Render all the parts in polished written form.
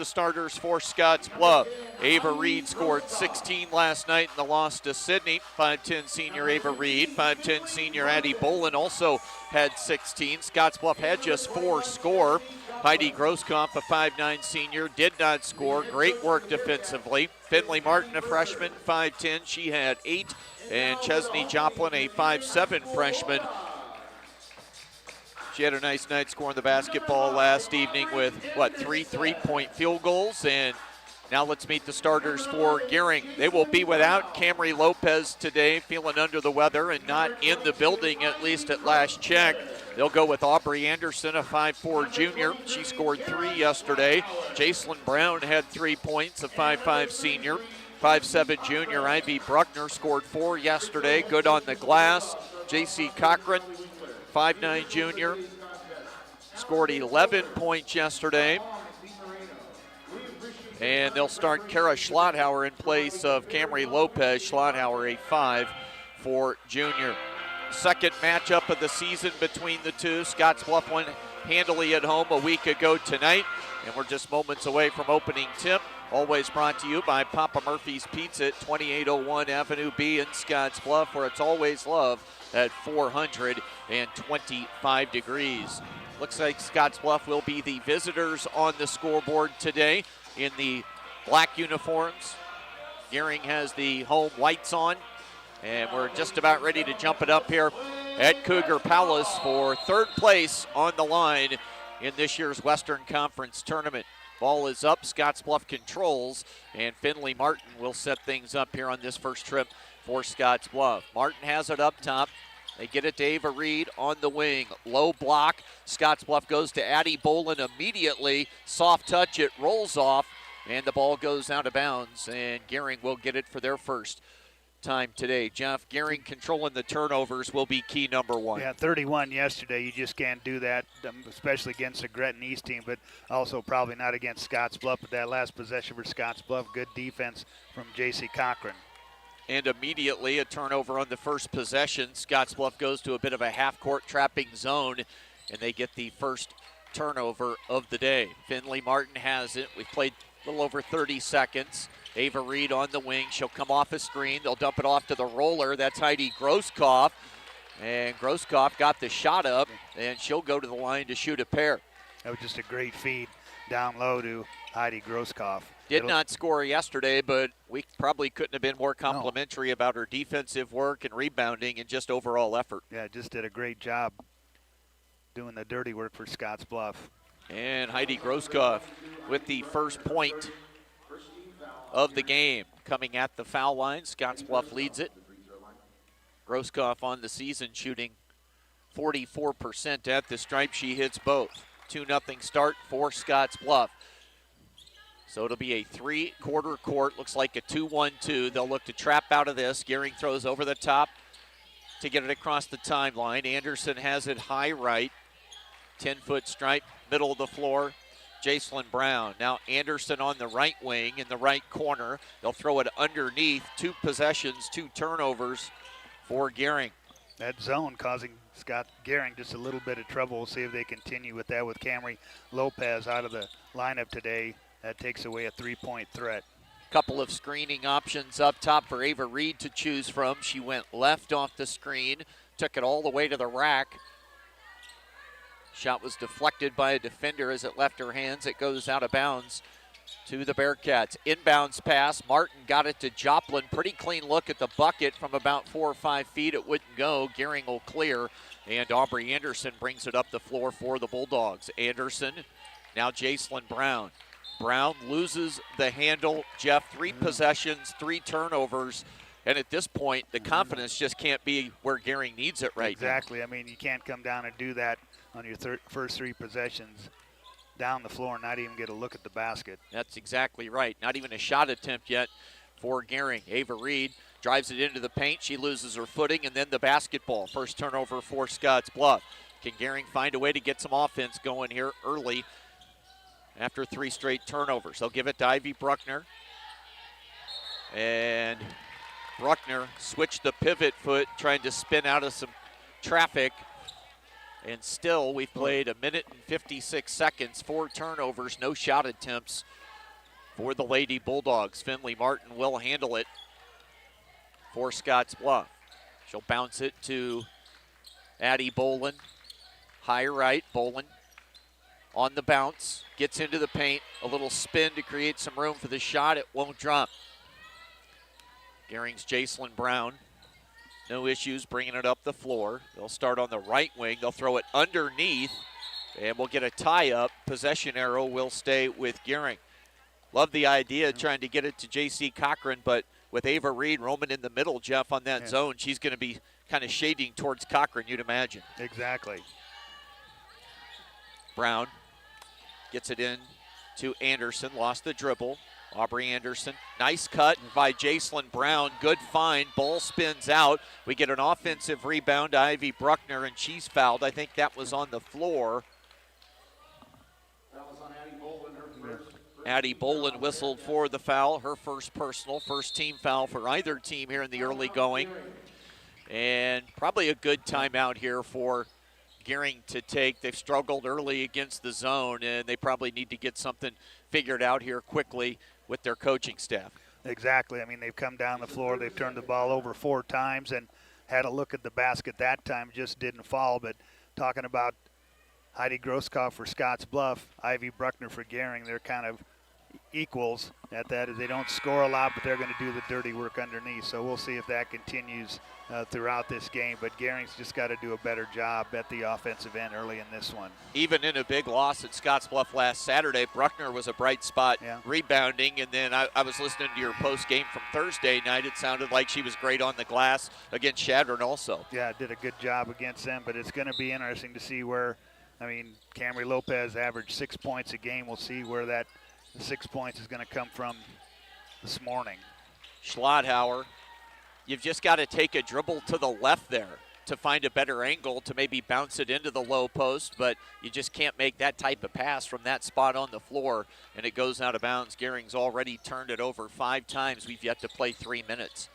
the starters for Scottsbluff. Ava Reed scored 16 last night in the loss to Sydney. 5'10 senior Ava Reed. 5'10 senior Addie Bolin also had 16. Scottsbluff had just 4 score. Heidi Grosskopf, a 5'9 senior, did not score. Great work defensively. Finley Martin, a freshman, 5'10. She had 8. And Chesney Joplin, a 5'7 freshman. She had a nice night scoring the basketball last evening with, 3 3-point field goals. And now let's meet the starters for Gering. They will be without Camry Lopez today, feeling under the weather and not in the building, at least at last check. They'll go with Aubrey Anderson, a 5'4 junior. She scored 3 yesterday. Jacelyn Brown had 3 points, a 5'5 senior. 5'7 junior Ivy Bruckner scored 4 yesterday, good on the glass. J.C. Cochran, 5'9 junior, scored 11 points yesterday. And they'll start Kara Schlotthauer in place of Camry Lopez. Schlotthauer, a 5'4 junior. Second matchup of the season between the two. Scottsbluff won handily at home a week ago tonight, and we're just moments away from opening tip. Always brought to you by Papa Murphy's Pizza at 2801 Avenue B in Scottsbluff, where it's always love at 425 degrees. Looks like Scottsbluff will be the visitors on the scoreboard today in the black uniforms. Gering has the home whites on, and we're just about ready to jump it up here at Cougar Palace for third place on the line in this year's Western Conference tournament. Ball is up, Scottsbluff controls, and Finley Martin will set things up here on this first trip for Scottsbluff. Martin has it up top. They get it to Ava Reed on the wing. Low block. Scottsbluff goes to Addie Bolin immediately. Soft touch, it rolls off, and the ball goes out of bounds, and Gering will get it for their first time today. Jeff, Gering controlling the turnovers will be key number 1. Yeah, 31 yesterday. You just can't do that, especially against the Gretton East team, but also probably not against Scottsbluff. But that last possession for Scottsbluff, good defense from J.C. Cochran. And immediately a turnover on the first possession. Scottsbluff goes to a bit of a half-court trapping zone, and they get the first turnover of the day. Finley Martin has it. We've played a little over 30 seconds. Ava Reed on the wing. She'll come off a screen. They'll dump it off to the roller. That's Heidi Grosskopf. And Grosskopf got the shot up, and she'll go to the line to shoot a pair. That was just a great feed down low to Heidi Grosskopf. Did not score yesterday, but we probably couldn't have been more complimentary about her defensive work and rebounding and just overall effort. Yeah, just did a great job doing the dirty work for Scottsbluff. And Heidi Grosskopf with the first point of the game. Coming at the foul line, Scottsbluff leads it. Grosskopf on the season shooting 44% at the stripe. She hits both. 2-0 start for Scottsbluff. So it'll be a 3-quarter court. Looks like a 2-1-2. They'll look to trap out of this. Gering throws over the top to get it across the timeline. Anderson has it high right. 10-foot stripe, middle of the floor. Jacelyn Brown. Now Anderson on the right wing in the right corner. They'll throw it underneath. 2 possessions, 2 turnovers for Gering. That zone causing Gering just a little bit of trouble. We'll see if they continue with that with Camry Lopez out of the lineup today. That takes away a 3-point threat. Couple of screening options up top for Ava Reed to choose from. She went left off the screen, took it all the way to the rack. Shot was deflected by a defender as it left her hands. It goes out of bounds to the Bearcats. Inbounds pass. Martin got it to Joplin. Pretty clean look at the bucket from about 4 or 5 feet. It wouldn't go. Gering will clear. And Aubrey Anderson brings it up the floor for the Bulldogs. Anderson, now Jacelyn Brown. Brown loses the handle. Jeff, 3 possessions, 3 turnovers. And at this point, the confidence just can't be where Gering needs it right now. Exactly. I mean, you can't come down and do that on your first 3 possessions down the floor and not even get a look at the basket. That's exactly right. Not even a shot attempt yet for Gering. Ava Reed drives it into the paint. She loses her footing, and then the basketball. First turnover for Scottsbluff. Can Gering find a way to get some offense going here early after 3 straight turnovers? They'll give it to Ivy Bruckner. And Bruckner switched the pivot foot, trying to spin out of some traffic. And still, we've played 1 minute and 56 seconds, 4 turnovers, no shot attempts for the Lady Bulldogs. Finley Martin will handle it for Scottsbluff. She'll bounce it to Addie Bolin. High right, Bolin on the bounce, gets into the paint, a little spin to create some room for the shot. It won't drop. Gering's Jacelyn Brown, no issues bringing it up the floor. They'll start on the right wing. They'll throw it underneath, and we'll get a tie-up. Possession arrow will stay with Gering. Love the idea of trying to get it to J.C. Cochran, but with Ava Reed roaming in the middle, Jeff, on that zone, she's going to be kind of shading towards Cochran, you'd imagine. Exactly. Brown gets it in to Anderson, lost the dribble. Aubrey Anderson, nice cut by Jacelyn Brown, good find, ball spins out. We get an offensive rebound to Ivy Bruckner, and she's fouled. I think that was on the floor. That was on Addie Bolin, her first. Addie Bolin whistled for the foul, her first personal, first team foul for either team here in the early going. And probably a good timeout here for Gering to take. They've struggled early against the zone, and they probably need to get something figured out here quickly with their coaching staff. Exactly. I mean, they've come down the floor. They've turned the ball over 4 times and had a look at the basket that time, just didn't fall. But talking about Heidi Grosskopf for Scottsbluff, Ivy Bruckner for Gering, they're kind of equals at that. As they don't score a lot, but they're going to do the dirty work underneath. So we'll see if that continues throughout this game. But Gering's just got to do a better job at the offensive end early in this one. Even in a big loss at Scottsbluff last Saturday, Bruckner was a bright spot rebounding. And then I was listening to your post game from Thursday night. It sounded like she was great on the glass against Shadron also. Yeah, did a good job against them. But it's going to be interesting to see where, I mean, Camry Lopez averaged 6 points a game. We'll see where that 6 points is going to come from this morning. Schlotthauer, you've just got to take a dribble to the left there to find a better angle to maybe bounce it into the low post, but you just can't make that type of pass from that spot on the floor, and it goes out of bounds. Gering's already turned it over 5 times. We've yet to play 3 minutes.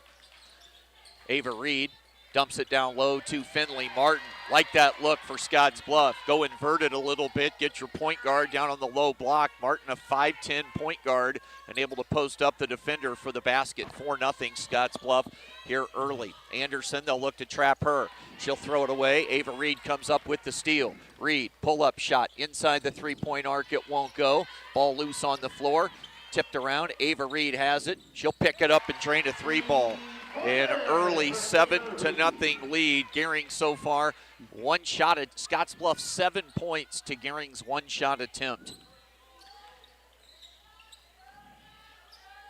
Ava Reed dumps it down low to Finley Martin. Like that look for Scottsbluff. Go inverted a little bit, get your point guard down on the low block. Martin, a 5'10" point guard, and able to post up the defender for the basket. 4-0 Scottsbluff here early. Anderson, they'll look to trap her. She'll throw it away. Ava Reed comes up with the steal. Reed, pull-up shot inside the three-point arc. It won't go. Ball loose on the floor. Tipped around. Ava Reed has it. She'll pick it up and drain a 3 ball. An early 7-0 lead. Gering so far, 1 shot at Scottsbluff, 7 points to Gering's 1 shot attempt.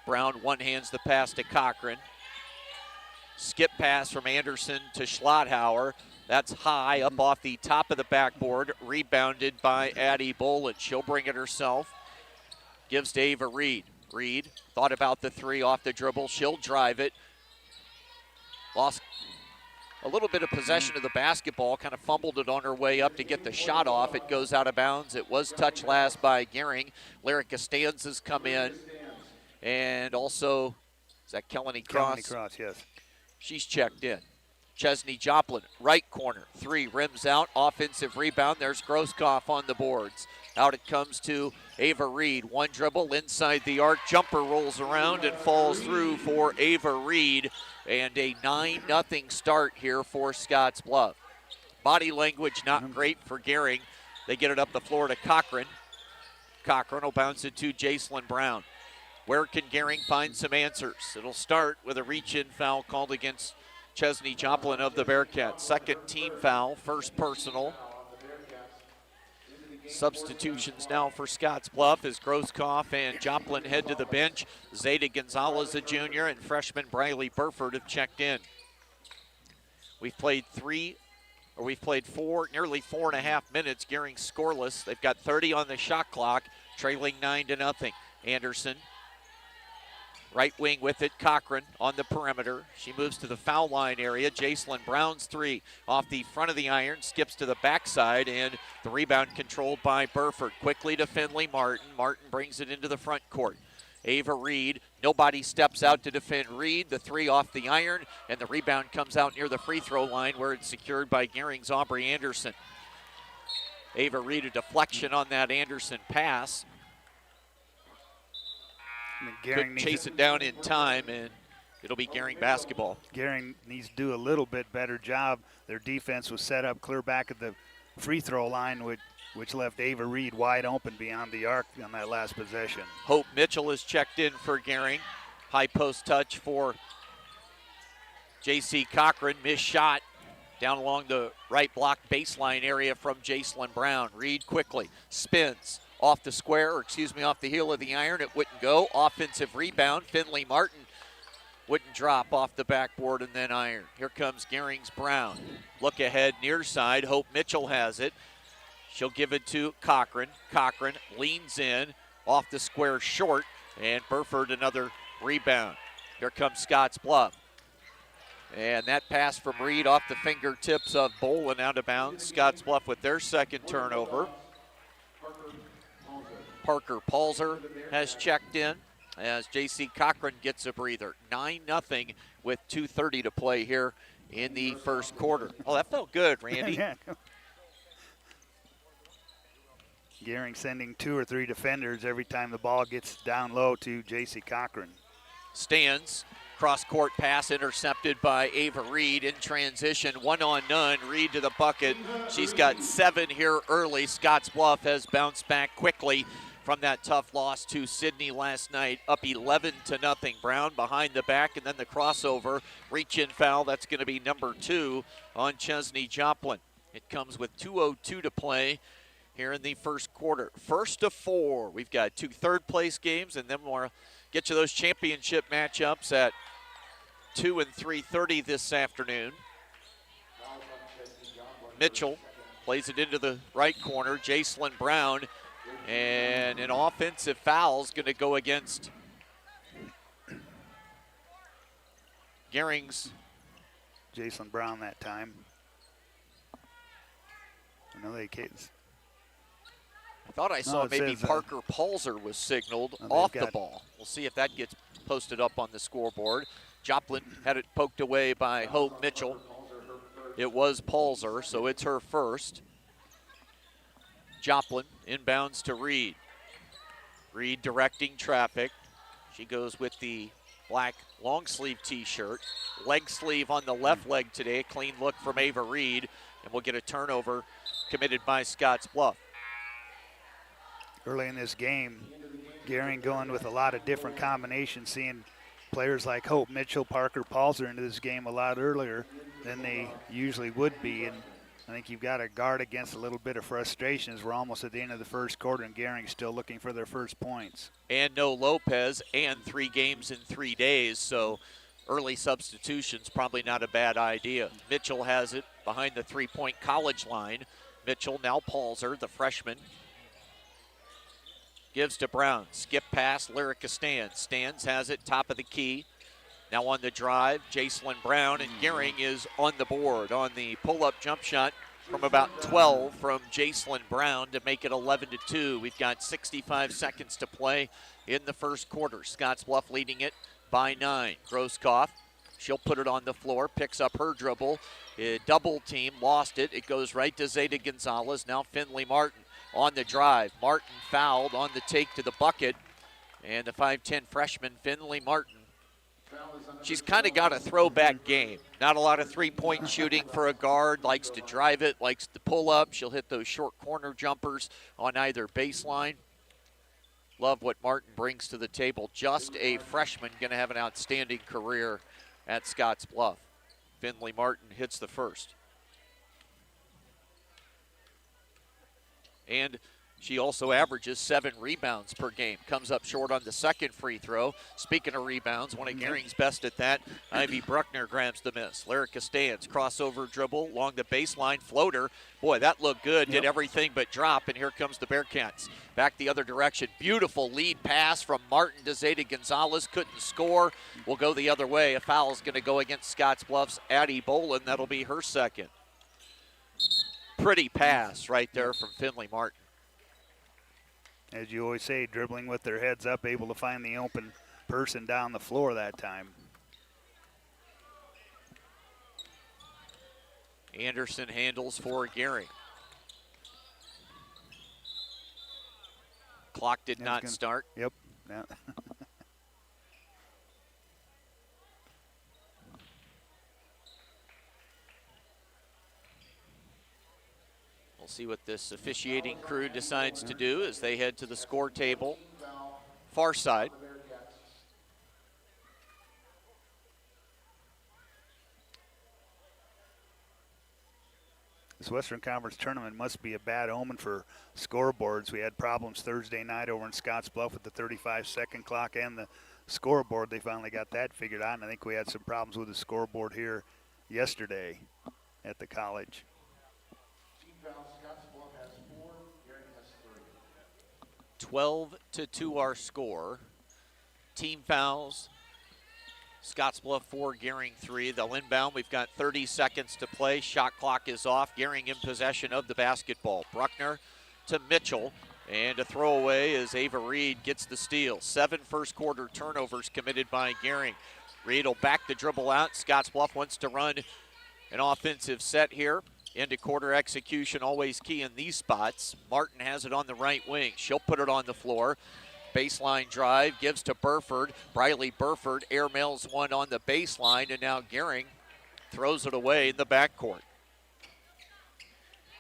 Brown one-hands the pass to Cochran. Skip pass from Anderson to Schlotthauer. That's high up off the top of the backboard. Rebounded by Addie Bolin. She'll bring it herself. Gives to Ava Reed. Reed thought about the 3 off the dribble. She'll drive it. Lost a little bit of possession of the basketball, kind of fumbled it on her way up to get the shot off. It goes out of bounds. It was touched last by Gering. Lyric Costanza's come in. And also, is that Kelly Cross? Kelly Cross, yes. She's checked in. Chesney Joplin, right corner. 3, rims out, offensive rebound. There's Grosskopf on the boards. Out it comes to Ava Reed. 1 dribble inside the arc. Jumper rolls around and falls through for Ava Reed. And a 9-0 start here for Scottsbluff. Body language not great for Gering. They get it up the floor to Cochran. Cochran will bounce it to Jacelyn Brown. Where can Gering find some answers? It'll start with a reach-in foul called against Chesney Joplin of the Bearcats. 2nd team foul, 1st personal. Substitutions now for Scottsbluff as Grosskopf and Joplin head to the bench. Zeta Gonzalez, a junior, and freshman Briley Burford have checked in. We've played 4, nearly 4.5 minutes. Gering scoreless. They've got 30 on the shot clock, trailing 9-0. Anderson, right wing with it. Cochran on the perimeter. She moves to the foul line area. Jacelyn Brown's 3 off the front of the iron, skips to the backside, and the rebound controlled by Burford. Quickly to Finley Martin. Martin brings it into the front court. Ava Reed, nobody steps out to defend Reed. The 3 off the iron, and the rebound comes out near the free throw line where it's secured by Gering's Aubrey Anderson. Ava Reed, a deflection on that Anderson pass. Couldn't chase it down in time, and it'll be Gering basketball. Gering needs to do a little bit better job. Their defense was set up clear back at the free throw line, which left Ava Reed wide open beyond the arc on that last possession. Hope Mitchell is checked in for Gering. High post touch for J.C. Cochran. Missed shot down along the right block baseline area from Jacelyn Brown. Reed quickly spins off the square, or excuse me, off the heel of the iron. It wouldn't go. Offensive rebound. Finley Martin wouldn't drop off the backboard and then iron. Here comes Gering's Brown. Look ahead near side. Hope Mitchell has it. She'll give it to Cochran. Cochran leans in off the square short, and Burford another rebound. Here comes Scottsbluff. And that pass from Reed off the fingertips of Bolin out of bounds. Scottsbluff with their second turnover. Parker Palzer has checked in as J.C. Cochran gets a breather. 9-0 with 2:30 to play here in the first quarter. Oh, that felt good, Randy. Yeah. Gering sending 2 or 3 defenders every time the ball gets down low to J.C. Cochran. Stands. Cross-court pass intercepted by Ava Reed in transition. 1-on-none. Reed to the bucket. She's got 7 here early. Scottsbluff has bounced back quickly from that tough loss to Sydney last night. Up 11-0. Brown behind the back, and then the crossover. Reach-in foul. That's going to be number 2 on Chesney Joplin. It comes with 2:02 to play here in the first quarter. First of 4. We've got 2 third-place games, and then we'll get you those championship matchups at 2 and 3:30 this afternoon. Mitchell plays it into the right corner. Jacelyn Brown, and an offensive foul is going to go against Gering's. Jacelyn Brown that time. I know they kids. I thought I saw maybe Parker Palzer was signaled off the ball. We'll see if that gets posted up on the scoreboard. Joplin had it poked away by Hope Mitchell. It was Palzer, so it's her first. Joplin inbounds to Reed. Reed directing traffic. She goes with the black long sleeve t-shirt. Leg sleeve on the left leg today. Clean look from Ava Reed. And we'll get a turnover committed by Scottsbluff. Early in this game, Gering going with a lot of different combinations, seeing players like Hope Mitchell, Parker Palzer into this game a lot earlier than they usually would be. And I think you've got to guard against a little bit of frustration as we're almost at the end of the first quarter and Gering's still looking for their first points. And no Lopez, and 3 games in 3 days, so early substitutions probably not a bad idea. Mitchell has it behind the three-point college line. Mitchell, now Palzer, the freshman, gives to Brown. Skip pass, Lyrica Stands. Stands has it, top of the key. Now on the drive, Jacelyn Brown, and Gering is on the board on the pull-up jump shot from about 12 from Jacelyn Brown to make it 11-2. We've got 65 seconds to play in the first quarter. Scottsbluff leading it by 9. Grosskopf, she'll put it on the floor, picks up her dribble. Double team, lost it. It goes right to Zeta Gonzalez. Now Finley Martin on the drive. Martin fouled on the take to the bucket. And the 5'10 freshman, Finley Martin, she's kind of got a throwback game. Not a lot of three-point shooting for a guard. Likes to drive it, likes to pull up. She'll hit those short corner jumpers on either baseline. Love what Martin brings to the table. Just a freshman, going to have an outstanding career at Scottsbluff. Finley Martin hits the first. And she also averages 7 rebounds per game. Comes up short on the second free throw. Speaking of rebounds, one of Gering's best at that. Ivy Bruckner grabs the miss. Lyrica Stands, crossover dribble along the baseline, floater. Boy, that looked good. Did everything but drop, and here comes the Bearcats. Back the other direction. Beautiful lead pass from Martin to Zeta Gonzalez. Couldn't score. Will go the other way. A foul is going to go against Scottsbluff's Addie Bolin. That'll be her second. Pretty pass right there from Finley Martin. As you always say, dribbling with their heads up, able to find the open person down the floor that time. Anderson handles for Gering. Clock did not start. Yep. Yeah. see what this officiating crew decides to do as they head to the score table. Far side. This Western Conference tournament must be a bad omen for scoreboards. We had problems Thursday night over in Scottsbluff with the 35-second clock and the scoreboard. They finally got that figured out, and I think we had some problems with the scoreboard here yesterday at the college. Team foul, Scottsbluff has 4, Gering has 3. 12-2 our score. Team fouls. Scottsbluff 4, Gering 3. They'll inbound. We've got 30 seconds to play. Shot clock is off. Gering in possession of the basketball. Bruckner to Mitchell. And a throwaway as Ava Reed gets the steal. 7 first quarter turnovers committed by Gering. Reed will back the dribble out. Scottsbluff wants to run an offensive set here. Into quarter execution, always key in these spots. Martin has it on the right wing. She'll put it on the floor. Baseline drive, gives to Burford. Briley Burford airmails one on the baseline, and now Gering throws it away in the backcourt.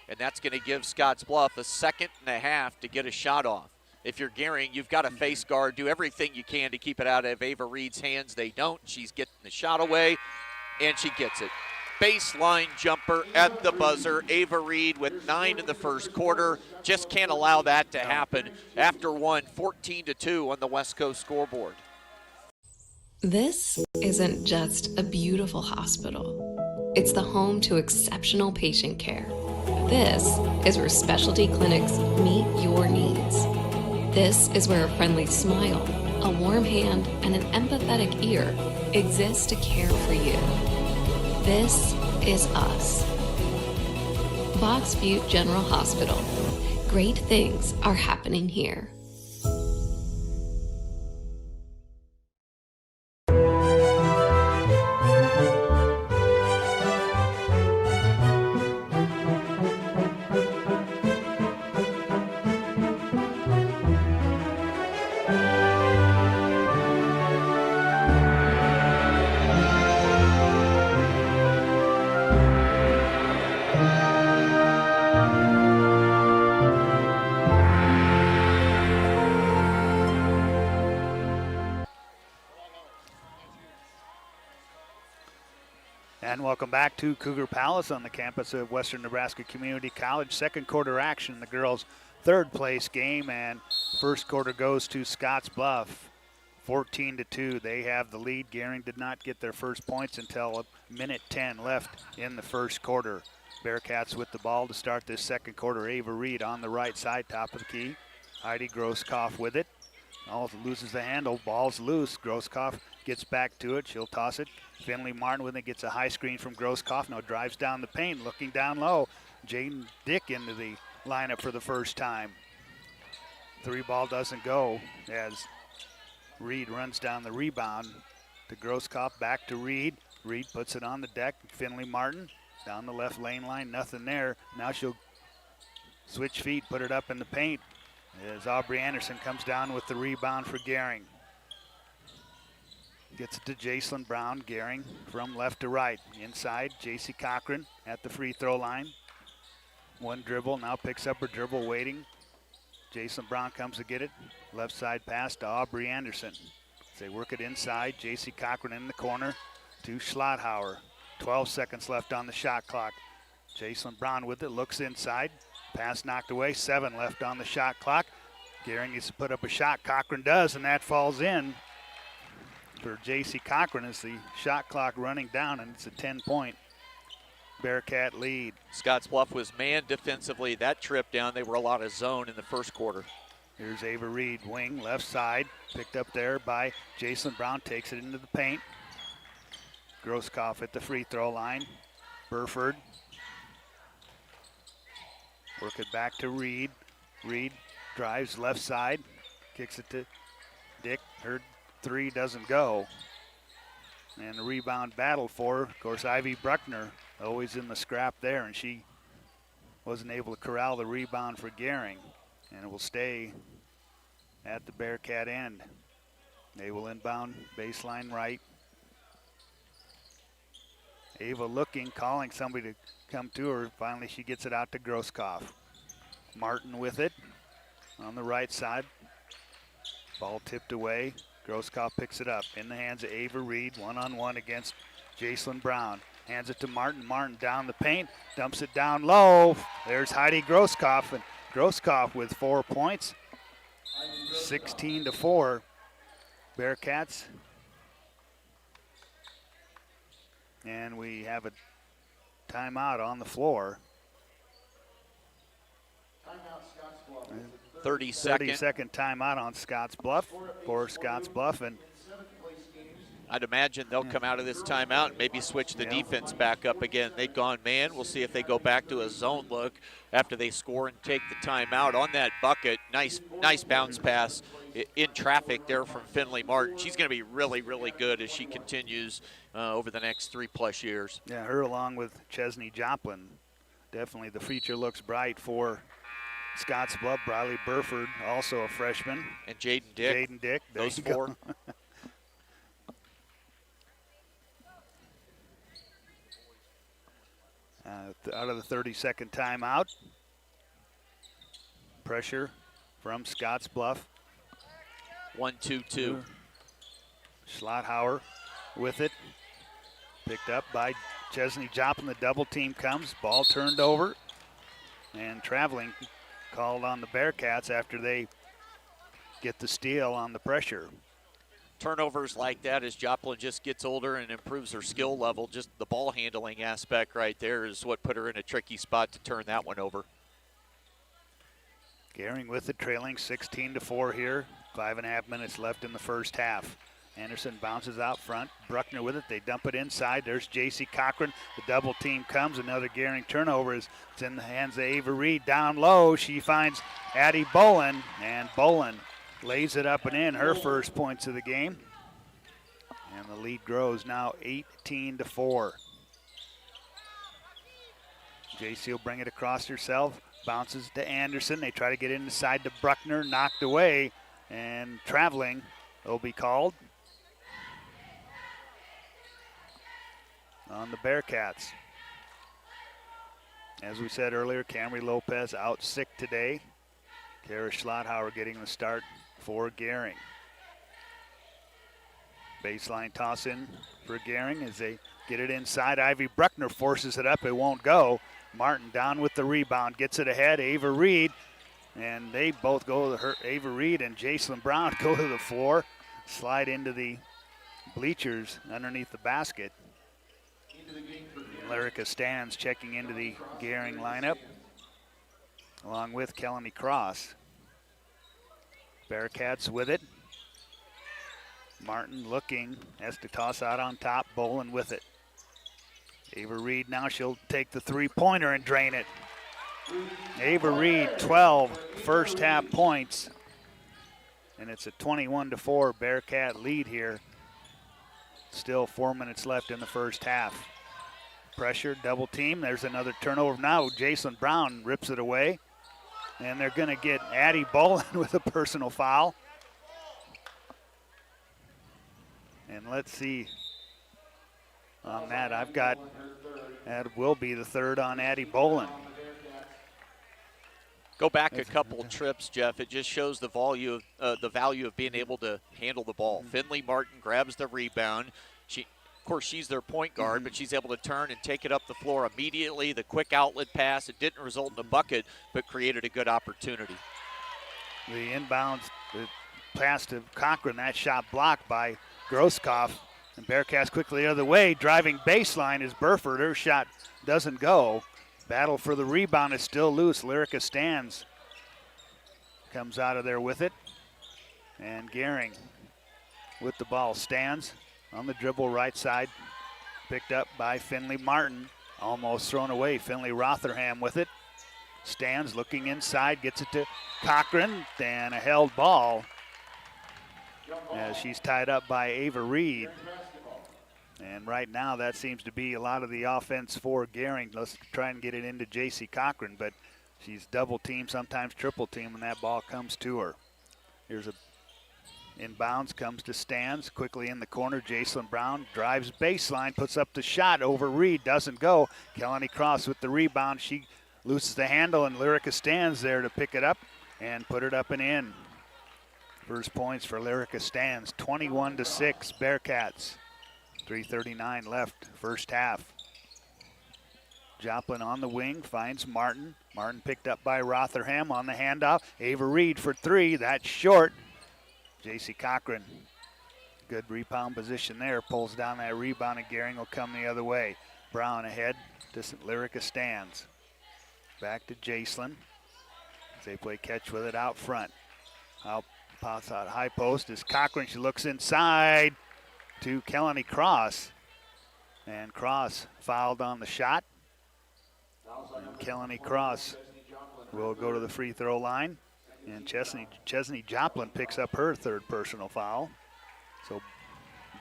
And that's going to give Scottsbluff a second and a half to get a shot off. If you're Gering, you've got to face guard, do everything you can to keep it out of Ava Reed's hands. They don't. She's getting the shot away, and she gets it. Baseline jumper at the buzzer. Ava Reed with 9 in the first quarter. Just can't allow that to happen. After one, 14-2 on the West Coast scoreboard. This isn't just a beautiful hospital. It's the home to exceptional patient care. This is where specialty clinics meet your needs. This is where a friendly smile, a warm hand, and an empathetic ear exist to care for you. This is us. Box Butte General Hospital. Great things are happening here. And welcome back to Cougar Palace on the campus of Western Nebraska Community College. Second quarter action, the girls' third place game, and first quarter goes to Scottsbluff, 14-2. They have the lead. Gering did not get their first points until a minute 10 left in the first quarter. Bearcats with the ball to start this second quarter. Ava Reed on the right side, top of the key. Heidi Grosskopf with it. Loses the handle, ball's loose. Grosskopf gets back to it. She'll toss it. Finley Martin with it, gets a high screen from Grosskopf. Now drives down the paint, looking down low. Jaden Dick into the lineup for the first time. Three ball doesn't go as Reed runs down the rebound to Grosskopf, back to Reed. Reed puts it on the deck. Finley Martin down the left lane line, nothing there. Now she'll switch feet, put it up in the paint as Aubrey Anderson comes down with the rebound for Gering. Gets it to Jacelyn Brown. Gering from left to right. Inside, J.C. Cochran at the free throw line. One dribble, now picks up her dribble, waiting. Jacelyn Brown comes to get it. Left side pass to Aubrey Anderson. They work it inside. J.C. Cochran in the corner to Schlotthauer. 12 seconds left on the shot clock. Jacelyn Brown with it, looks inside. Pass knocked away, 7 left on the shot clock. Gering needs to put up a shot. Cochran does, and that falls in for J.C. Cochran as the shot clock running down, and it's a 10-point Bearcat lead. Scottsbluff was man defensively. That trip down, they were a lot of zone in the first quarter. Here's Ava Reed, wing, left side. Picked up there by Jacelyn Brown, takes it into the paint. Grosskopf at the free throw line. Burford. Work it back to Reed. Reed drives left side, kicks it to Dick. Her three doesn't go. And the rebound battle for her. Of course, Ivy Bruckner always in the scrap there, and she wasn't able to corral the rebound for Gering. And it will stay at the Bearcat end. They will inbound baseline right. Ava looking, calling somebody to come to her. Finally, she gets it out to Grosskopf. Martin with it on the right side. Ball tipped away. Grosskopf picks it up in the hands of Ava Reed, one-on-one against Jacelyn Brown. Hands it to Martin. Martin down the paint, dumps it down low. There's Heidi Grosskopf, and Grosskopf with 4 points. 16-4, Bearcats. And we have a timeout on the floor. Timeout, Scottsbluff. 30-second timeout on Scottsbluff for Scottsbluff. And I'd imagine they'll come out of this timeout and maybe switch the defense back up again. They've gone man. We'll see if they go back to a zone look after they score and take the timeout. On that bucket, nice bounce pass in traffic there from Finley Martin. She's going to be really, really good as she continues over the next 3+ years. Yeah, her along with Chesney Joplin. Definitely the future looks bright for Scottsbluff. Briley Burford, also a freshman. And Jaden Dick. There Those you four. go. Out of the 30-second timeout. Pressure from Scottsbluff. 1-2-2. Schlotthauer with it. Picked up by Chesney Joplin. The double team comes. Ball turned over. And traveling called on the Bearcats after they get the steal on the pressure. Turnovers like that as Joplin just gets older and improves her skill level. Just the ball handling aspect right there is what put her in a tricky spot to turn that one over. Gering with it, trailing 16-4 here. 5.5 minutes left in the first half. Anderson bounces out front. Bruckner with it. They dump it inside. There's J.C. Cochran. The double team comes. Another Gering turnover. It's in the hands of Ava Reed. Down low, she finds Addie Bolin, and Bolin lays it up and in, her first points of the game. And the lead grows now 18-4. J.C. will bring it across herself. Bounces to Anderson. They try to get inside to Bruckner. Knocked away. And traveling will be called on the Bearcats. As we said earlier, Camry Lopez out sick today. Kara Schlotthauer getting the start for Gering. Baseline toss in for Gering as they get it inside. Ivy Bruckner forces it up. It won't go. Martin down with the rebound. Gets it ahead. Ava Reed. And they both go to her. Ava Reed and Jacelyn Brown go to the floor. Slide into the bleachers underneath the basket. Lyrica Stans checking into the Gering lineup, along with Kelly Cross. Bearcats with it. Martin looking, has to toss out on top. Bolin with it. Ava Reed now, she'll take the three-pointer and drain it. Ava Reed, 12 first half points. And it's a 21-4 Bearcat lead here. Still 4 minutes left in the first half. Pressure, double team. There's another turnover now. Jacelyn Brown rips it away. And they're going to get Addie Bolin with a personal foul. And let's see on that. I've got, that will be the third on Addie Bolin. Go back a couple trips, Jeff. It just shows the value of being able to handle the ball. Finley Martin grabs the rebound. Of course, she's their point guard, but she's able to turn and take it up the floor immediately. The quick outlet pass, it didn't result in a bucket, but created a good opportunity. The inbounds, the pass to Cochran, that shot blocked by Grosskopf. And Bearcats quickly the other way. Driving baseline is Burford. Her shot doesn't go. Battle for the rebound is still loose. Lyrica Stans comes out of there with it. And Gering with the ball. Stans on the dribble right side. Picked up by Finley Martin. Almost thrown away. Finley Rotherham with it. Stans looking inside. Gets it to Cochran. And a held ball as she's tied up by Ava Reed. And right now that seems to be a lot of the offense for Gering. Let's try and get it into J.C. Cochran, but she's double teamed, sometimes triple teamed when that ball comes to her. Here's a inbounds, comes to Stans, quickly in the corner. Jacelyn Brown drives baseline, puts up the shot over Reed, doesn't go. Kelly Cross with the rebound. She loses the handle, and Lyrica stands there to pick it up and put it up and in. First points for Lyrica Stands, 21-6 Bearcats. 3:39 left, first half. Joplin on the wing, finds Martin. Martin picked up by Rotherham on the handoff. Ava Reed for three, that's short. J.C. Cochran, good rebound position there, pulls down that rebound, and Gering will come the other way. Brown ahead to Lyrica Stands. Back to Jacelyn. They play catch with it out front. Out, pass out high post is Cochran. She looks inside to Kelly Cross. And Cross fouled on the shot. And Kelly Cross will go to the free throw line. And Chesney Joplin picks up her third personal foul. So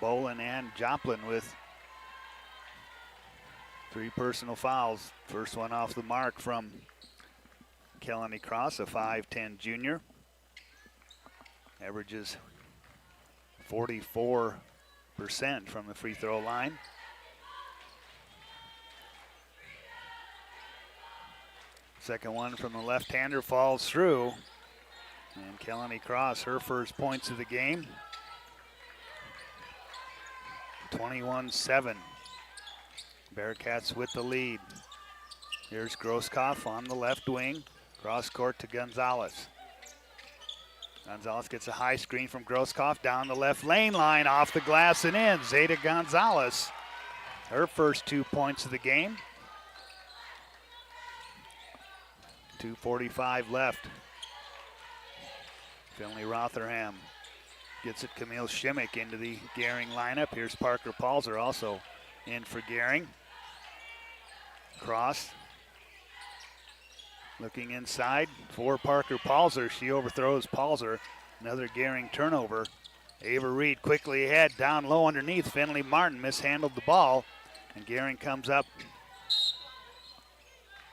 Bolin and Joplin with 3 personal fouls. First one off the mark from Kelly Cross, a 5'10 junior. Averages 44% from the free throw line. Second one from the left-hander falls through. And Kelly Cross, her first points of the game. 21-7. Bearcats with the lead. Here's Grosskopf on the left wing. Cross court to Gonzalez. Gonzalez gets a high screen from Grosskopf down the left lane line, off the glass and in. Zeta Gonzalez, her first 2 points of the game. 2:45 left. Finley Rotherham gets it. Camille Shimmick into the Gering lineup. Here's Parker Palzer also in for Gering. Cross looking inside for Parker Palzer. She overthrows Palzer. Another Gering turnover. Ava Reed quickly ahead, down low underneath. Finley Martin mishandled the ball, and Gering comes up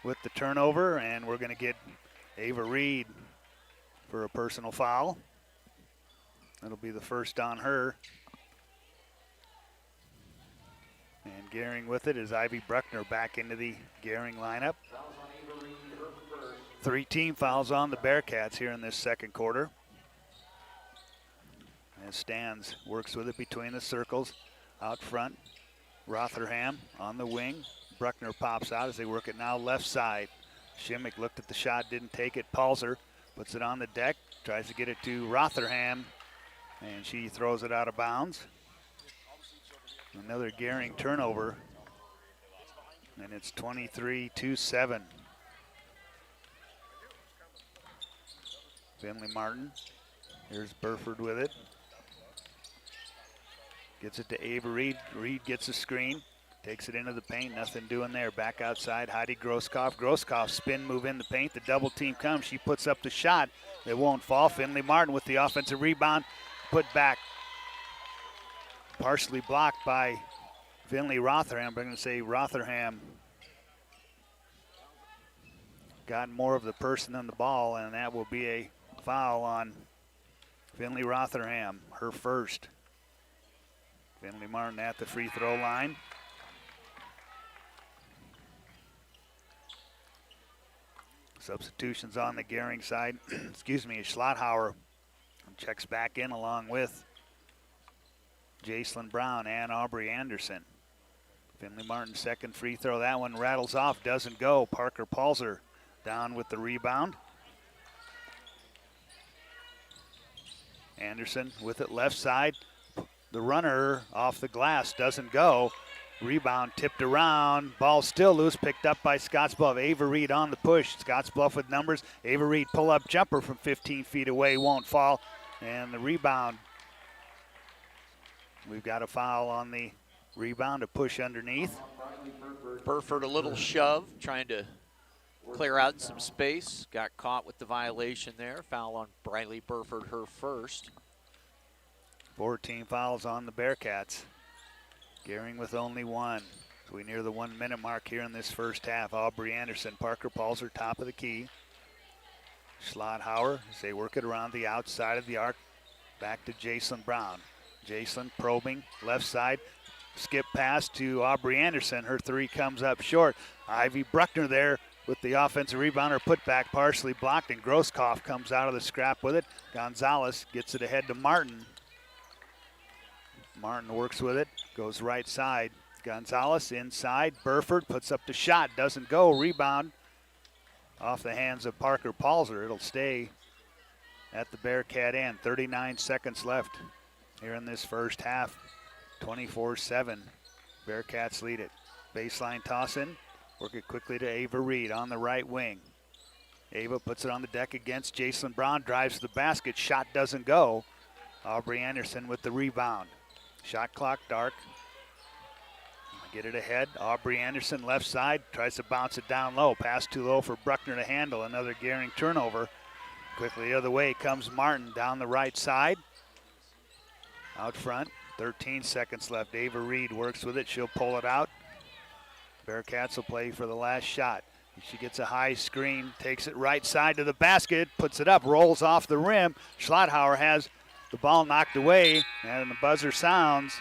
with the turnover, and we're going to get Ava Reed for a personal foul. That'll be the first on her. And Gering with it is Ivy Bruckner back into the Gering lineup. 3 team fouls on the Bearcats here in this second quarter. As Stans works with it between the circles. Out front, Rotherham on the wing. Bruckner pops out as they work it now left side. Shimmick looked at the shot, didn't take it. Palzer puts it on the deck, tries to get it to Rotherham, and she throws it out of bounds. Another Gering turnover, and it's 23-7. Finley Martin, here's Burford with it. Gets it to Ava Reed. Reed gets a screen. Takes it into the paint, nothing doing there. Back outside, Heidi Grosskopf. Grosskopf spin move in the paint. The double team comes. She puts up the shot. It won't fall. Finley Martin with the offensive rebound. Put back. Partially blocked by Finley Rotherham. I'm going to say Rotherham got more of the person than the ball, and that will be a foul on Finley Rotherham, her first. Finley Martin at the free throw line. Substitutions on the Gering side. Excuse me, Schlotthauer checks back in along with Jacelyn Brown and Aubrey Anderson. Finley Martin's second free throw. That one rattles off, doesn't go. Parker Palzer down with the rebound. Anderson with it left side. The runner off the glass doesn't go. Rebound tipped around. Ball still loose, picked up by Scottsbluff. Ava Reed on the push. Scottsbluff with numbers. Ava Reed pull-up jumper from 15 feet away, won't fall. And the rebound. We've got a foul on the rebound, a push underneath. Burford a little shove, trying to clear out some space. Got caught with the violation there. Foul on Briley Burford, her first. 14 fouls on the Bearcats. Gering with only one. So we near the 1 minute mark here in this first half. Aubrey Anderson, Parker Palzer, top of the key. Schlotthauer as they work it around the outside of the arc. Back to Jacelyn Brown. Jacelyn probing, left side. Skip pass to Aubrey Anderson. Her three comes up short. Ivy Bruckner there with the offensive rebounder put back, partially blocked, and Grosskopf comes out of the scrap with it. Gonzalez gets it ahead to Martin. Martin works with it, goes right side. Gonzalez inside. Burford puts up the shot, doesn't go. Rebound off the hands of Parker Palzer. It'll stay at the Bearcat end. 39 seconds left here in this first half. 24-7. Bearcats lead it. Baseline toss in. Work it quickly to Ava Reed on the right wing. Ava puts it on the deck against Jason Brown. Drives to the basket. Shot doesn't go. Aubrey Anderson with the rebound. Shot clock dark. Get it ahead. Aubrey Anderson left side. Tries to bounce it down low. Pass too low for Bruckner to handle. Another Gering turnover. Quickly the other way comes Martin down the right side. Out front. 13 seconds left. Ava Reed works with it. She'll pull it out. Bearcats will play for the last shot. She gets a high screen. Takes it right side to the basket. Puts it up. Rolls off the rim. Schlotthauer has the ball knocked away. And the buzzer sounds.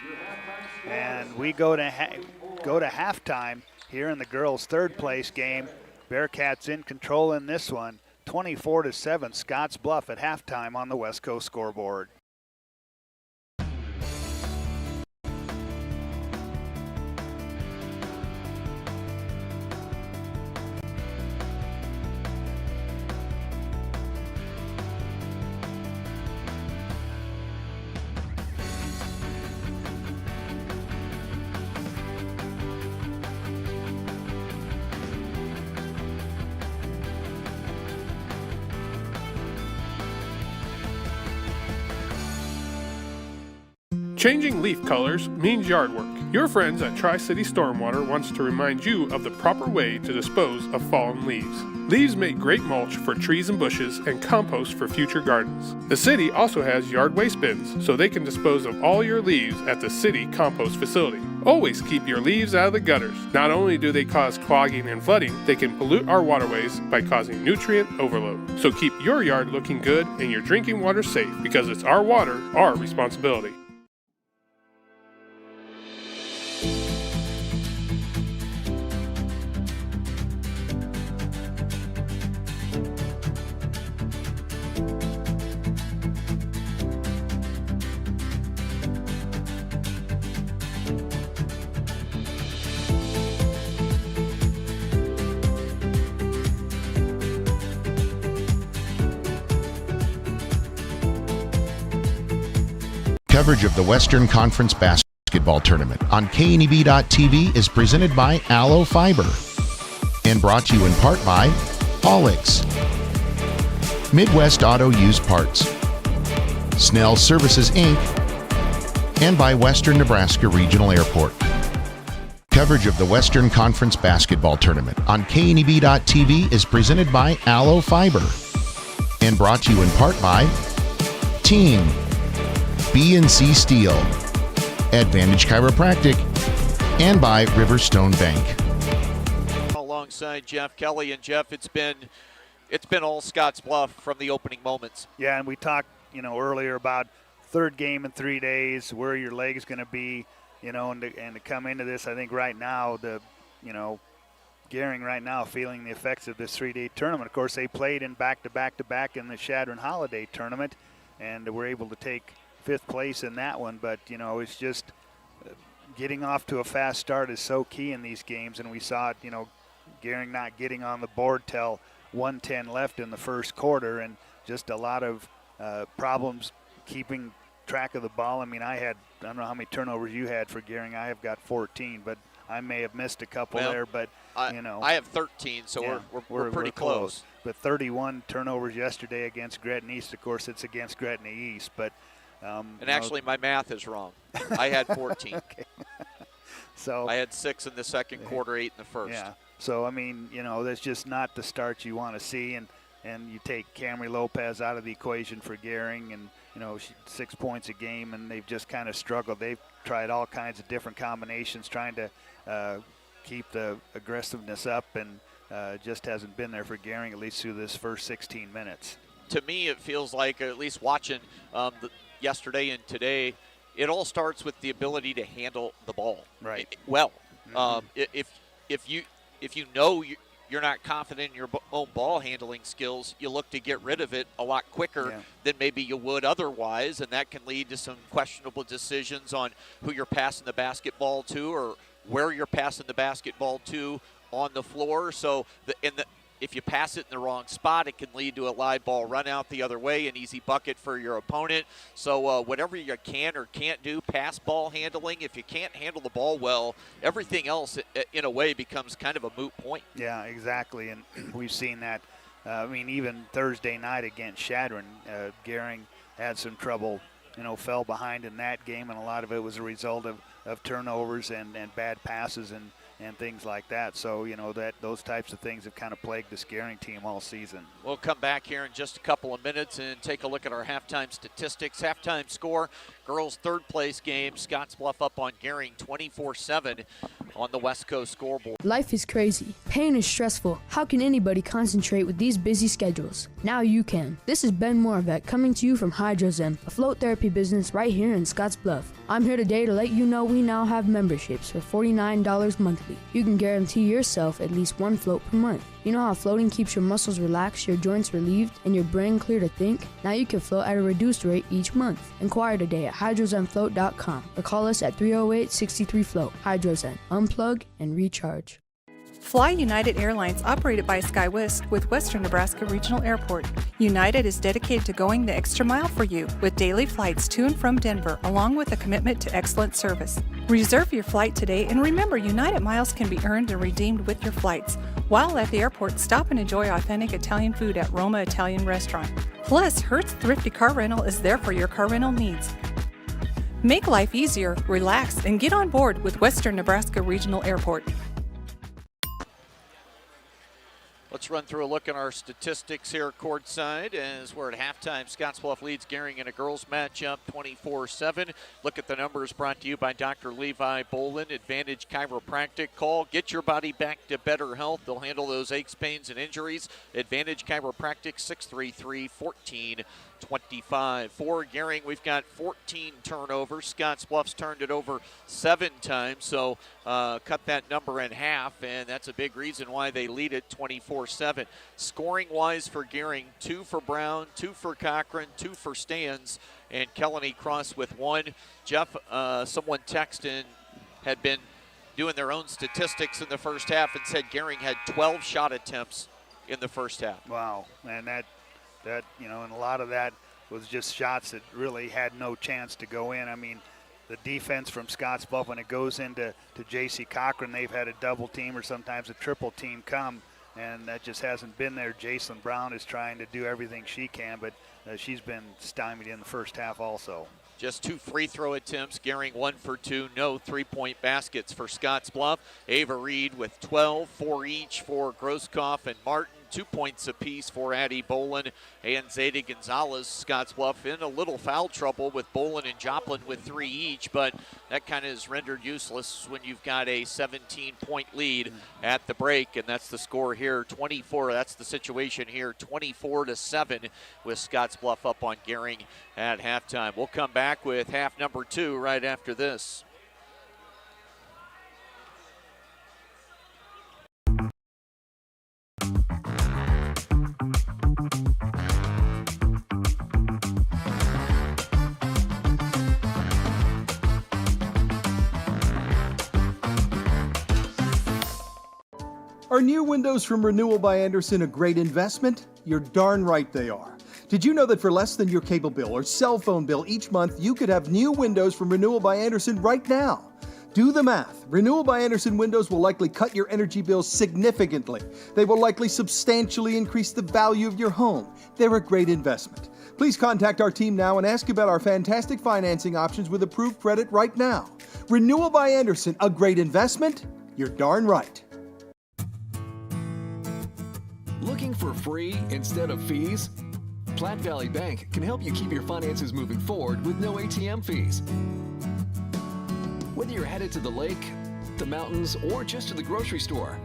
And we go to halftime here in the girls' third place game. Bearcats in control in this one. 24-7, Scottsbluff at halftime on the West Coast scoreboard. Changing leaf colors means yard work. Your friends at Tri-City Stormwater wants to remind you of the proper way to dispose of fallen leaves. Leaves make great mulch for trees and bushes and compost for future gardens. The city also has yard waste bins, so they can dispose of all your leaves at the city compost facility. Always keep your leaves out of the gutters. Not only do they cause clogging and flooding, they can pollute our waterways by causing nutrient overload. So keep your yard looking good and your drinking water safe, because it's our water, our responsibility. Coverage of the Western Conference Basketball Tournament on KNEB.TV is presented by Aloe Fiber and brought to you in part by Olix, Midwest Auto Used Parts, Snell Services, Inc., and by Western Nebraska Regional Airport. Coverage of the Western Conference Basketball Tournament on KNEB.TV is presented by Aloe Fiber and brought to you in part by Team B&C Steel, Advantage Chiropractic, and by Riverstone Bank. Alongside Jeff Kelly, and Jeff, it's been all Scottsbluff from the opening moments. Yeah, and we talked, earlier about third game in 3 days, where your leg's going to be, and to come into this, I think right now Gering right now feeling the effects of this 3-day tournament. Of course, they played in back-to-back in the Shadron Holiday tournament, and were able to take fifth place in that one, but it's just getting off to a fast start is so key in these games, and we saw it, Gering not getting on the board till 1:10 left in the first quarter, and just a lot of problems keeping track of the ball. I mean, I don't know how many turnovers you had for Gering. I have got 14, but I may have missed a couple there, but I have 13, so yeah, we're pretty close. But 31 turnovers yesterday against Gretna East. Of course, it's against Gretna East, but and actually, my math is wrong. I had 14. Okay. So I had 6 in the second quarter, 8 in the first. Yeah. So I mean, that's just not the start you want to see, and you take Camry Lopez out of the equation for Gering, and 6 points a game, and they've just kind of struggled. They've tried all kinds of different combinations, trying to keep the aggressiveness up, and just hasn't been there for Gering, at least through this first 16 minutes. To me, it feels like, at least watching yesterday and today, it all starts with the ability to handle the ball right well. Mm-hmm. If you know you're not confident in your own ball handling skills, you look to get rid of it a lot quicker than maybe you would otherwise, and that can lead to some questionable decisions on who you're passing the basketball to or where you're passing the basketball to on the floor. So if you pass it in the wrong spot, it can lead to a live ball run out the other way, an easy bucket for your opponent. So whatever you can or can't do, pass ball handling, if you can't handle the ball well, everything else in a way becomes kind of a moot point. Yeah, exactly, and we've seen that. Even Thursday night against Shadron, Gering had some trouble, fell behind in that game, and a lot of it was a result of turnovers and bad passes and things like that. So, those types of things have kind of plagued the Gering team all season. We'll come back here in just a couple of minutes and take a look at our halftime statistics. Halftime score, girls' third place game, Scottsbluff up on Gering 24-7 on the West Coast scoreboard. Life is crazy. Pain is stressful. How can anybody concentrate with these busy schedules? Now you can. This is Ben Moravec coming to you from Hydrozen, a float therapy business right here in Scottsbluff. I'm here today to let you know we now have memberships for $49 monthly. You can guarantee yourself at least one float per month. You know how floating keeps your muscles relaxed, your joints relieved, and your brain clear to think? Now you can float at a reduced rate each month. Inquire today at hydrozenfloat.com or call us at 308-63-FLOAT. Hydrozen. Unplug and recharge. Fly United Airlines, operated by SkyWest with Western Nebraska Regional Airport. United is dedicated to going the extra mile for you with daily flights to and from Denver, along with a commitment to excellent service. Reserve your flight today, and remember, United miles can be earned and redeemed with your flights. While at the airport, stop and enjoy authentic Italian food at Roma Italian Restaurant. Plus, Hertz Thrifty Car Rental is there for your car rental needs. Make life easier, relax, and get on board with Western Nebraska Regional Airport. Let's run through a look at our statistics here courtside as we're at halftime. Scottsbluff leads Gering in a girls matchup 24-7. Look at the numbers brought to you by Dr. Levi Bolin, Advantage Chiropractic. Call, get your body back to better health. They'll handle those aches, pains, and injuries. Advantage Chiropractic, 633-1425. For Gering, we've got 14 turnovers. Scottsbluff's turned it over 7 times, so cut that number in half, and that's a big reason why they lead it 24-7. Scoring-wise for Gering, 2 for Brown, 2 for Cochran, 2 for Stans, and Kellenny Cross with 1. Jeff, someone texted had been doing their own statistics in the first half and said Gering had 12 shot attempts in the first half. Wow, and that and a lot of that was just shots that really had no chance to go in. The defense from Scottsbluff, when it goes into J.C. Cochran, they've had a double team or sometimes a triple team come, and that just hasn't been there. Jason Brown is trying to do everything she can, but she's been stymied in the first half also. Just 2 free throw attempts. Gering 1 for 2. No 3-point baskets for Scottsbluff. Ava Reed with 12, 4 each for Grosskopf and Martin. 2 points apiece for Addie Bolin and Zeta Gonzalez. Scottsbluff in a little foul trouble with Bolin and Joplin with 3 each, but that kind of is rendered useless when you've got a 17-point lead at the break, and that's the score here, 24. That's the situation here, 24-7 with Scottsbluff up on Gering at halftime. We'll come back with half number 2 right after this. Are new windows from Renewal by Andersen a great investment? You're darn right they are. Did you know that for less than your cable bill or cell phone bill each month, you could have new windows from Renewal by Andersen right now? Do the math. Renewal by Andersen windows will likely cut your energy bills significantly. They will likely substantially increase the value of your home. They're a great investment. Please contact our team now and ask about our fantastic financing options with approved credit right now. Renewal by Andersen, a great investment? You're darn right. Looking for free instead of fees? Platte Valley Bank can help you keep your finances moving forward with no ATM fees. Whether you're headed to the lake, the mountains, or just to the grocery store,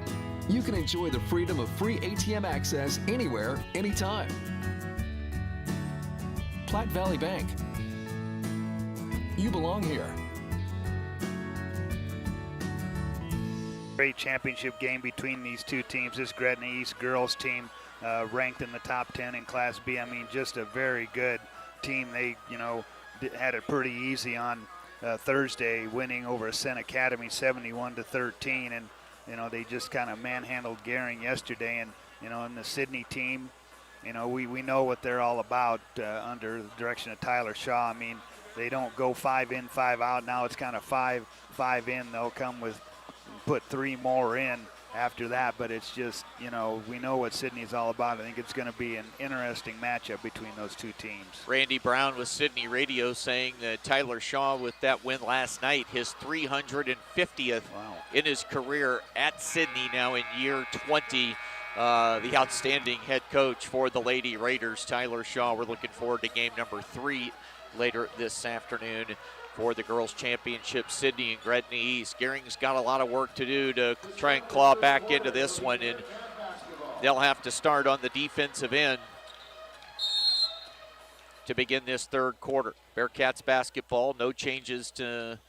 you can enjoy the freedom of free ATM access anywhere, anytime. Platte Valley Bank. You belong here. great championship game between these two teams. This Gretna East girls team ranked in the top 10 in Class B. I mean, just a very good team. They, had it pretty easy on Thursday, winning over Ascent Academy 71-13, and they just kind of manhandled Gering yesterday. And in the Sydney team, we know what they're all about under the direction of Tyler Shaw. I mean, they don't go 5 in, 5 out. Now it's kind of 5 in. They'll put 3 more in after that, but it's just, we know what Sydney's all about. I think it's going to be an interesting matchup between those two teams. Randy Brown with Sydney Radio saying that Tyler Shaw, with that win last night, his 350th in his career at Sydney, now in year 20. The outstanding head coach for the Lady Raiders, Tyler Shaw. We're looking forward to game number 3 later this afternoon for the girls' championship, Sydney and Gretna East. Gering's got a lot of work to do to try and claw back into this one, and they'll have to start on the defensive end to begin this third quarter. Bearcats basketball, no changes to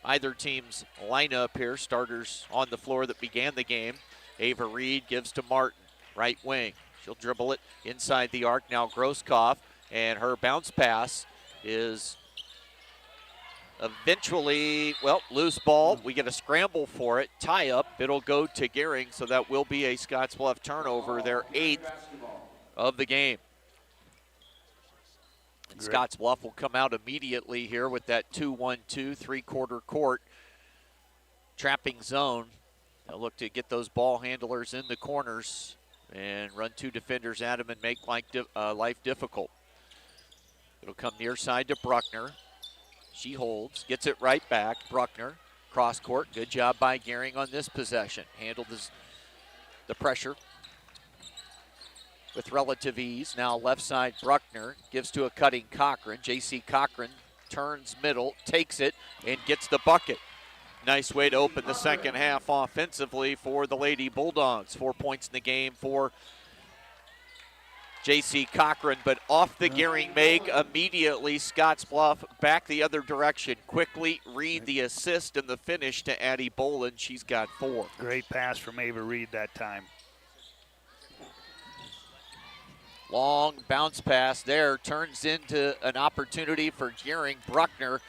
either team's lineup here. Starters on the floor that began the game. Ava Reed gives to Martin, right wing. She'll dribble it inside the arc. Now Grosskopf, and her bounce pass is eventually, loose ball. We get a scramble for it. Tie up. It'll go to Gering, so that will be a Scottsbluff turnover, their 8th of the game. And Scottsbluff will come out immediately here with that 2-1-2, 3-quarter court trapping zone. They'll look to get those ball handlers in the corners and run 2 defenders at them and make life difficult. It'll come near side to Bruckner. She holds, gets it right back. Bruckner, cross court. Good job by Gering on this possession. Handled the pressure with relative ease. Now left side, Bruckner gives to a cutting Cochran. J.C. Cochran turns middle, takes it, and gets the bucket. Nice way to open the second half offensively for the Lady Bulldogs. 4 points in the game for J.C. Cochran, but off the Gering make immediately. Scottsbluff back the other direction quickly. Reed the assist and the finish to Addie Boland. She's got 4. Great pass from Ava Reed that time. Long bounce pass there turns into an opportunity for Gering. Bruckner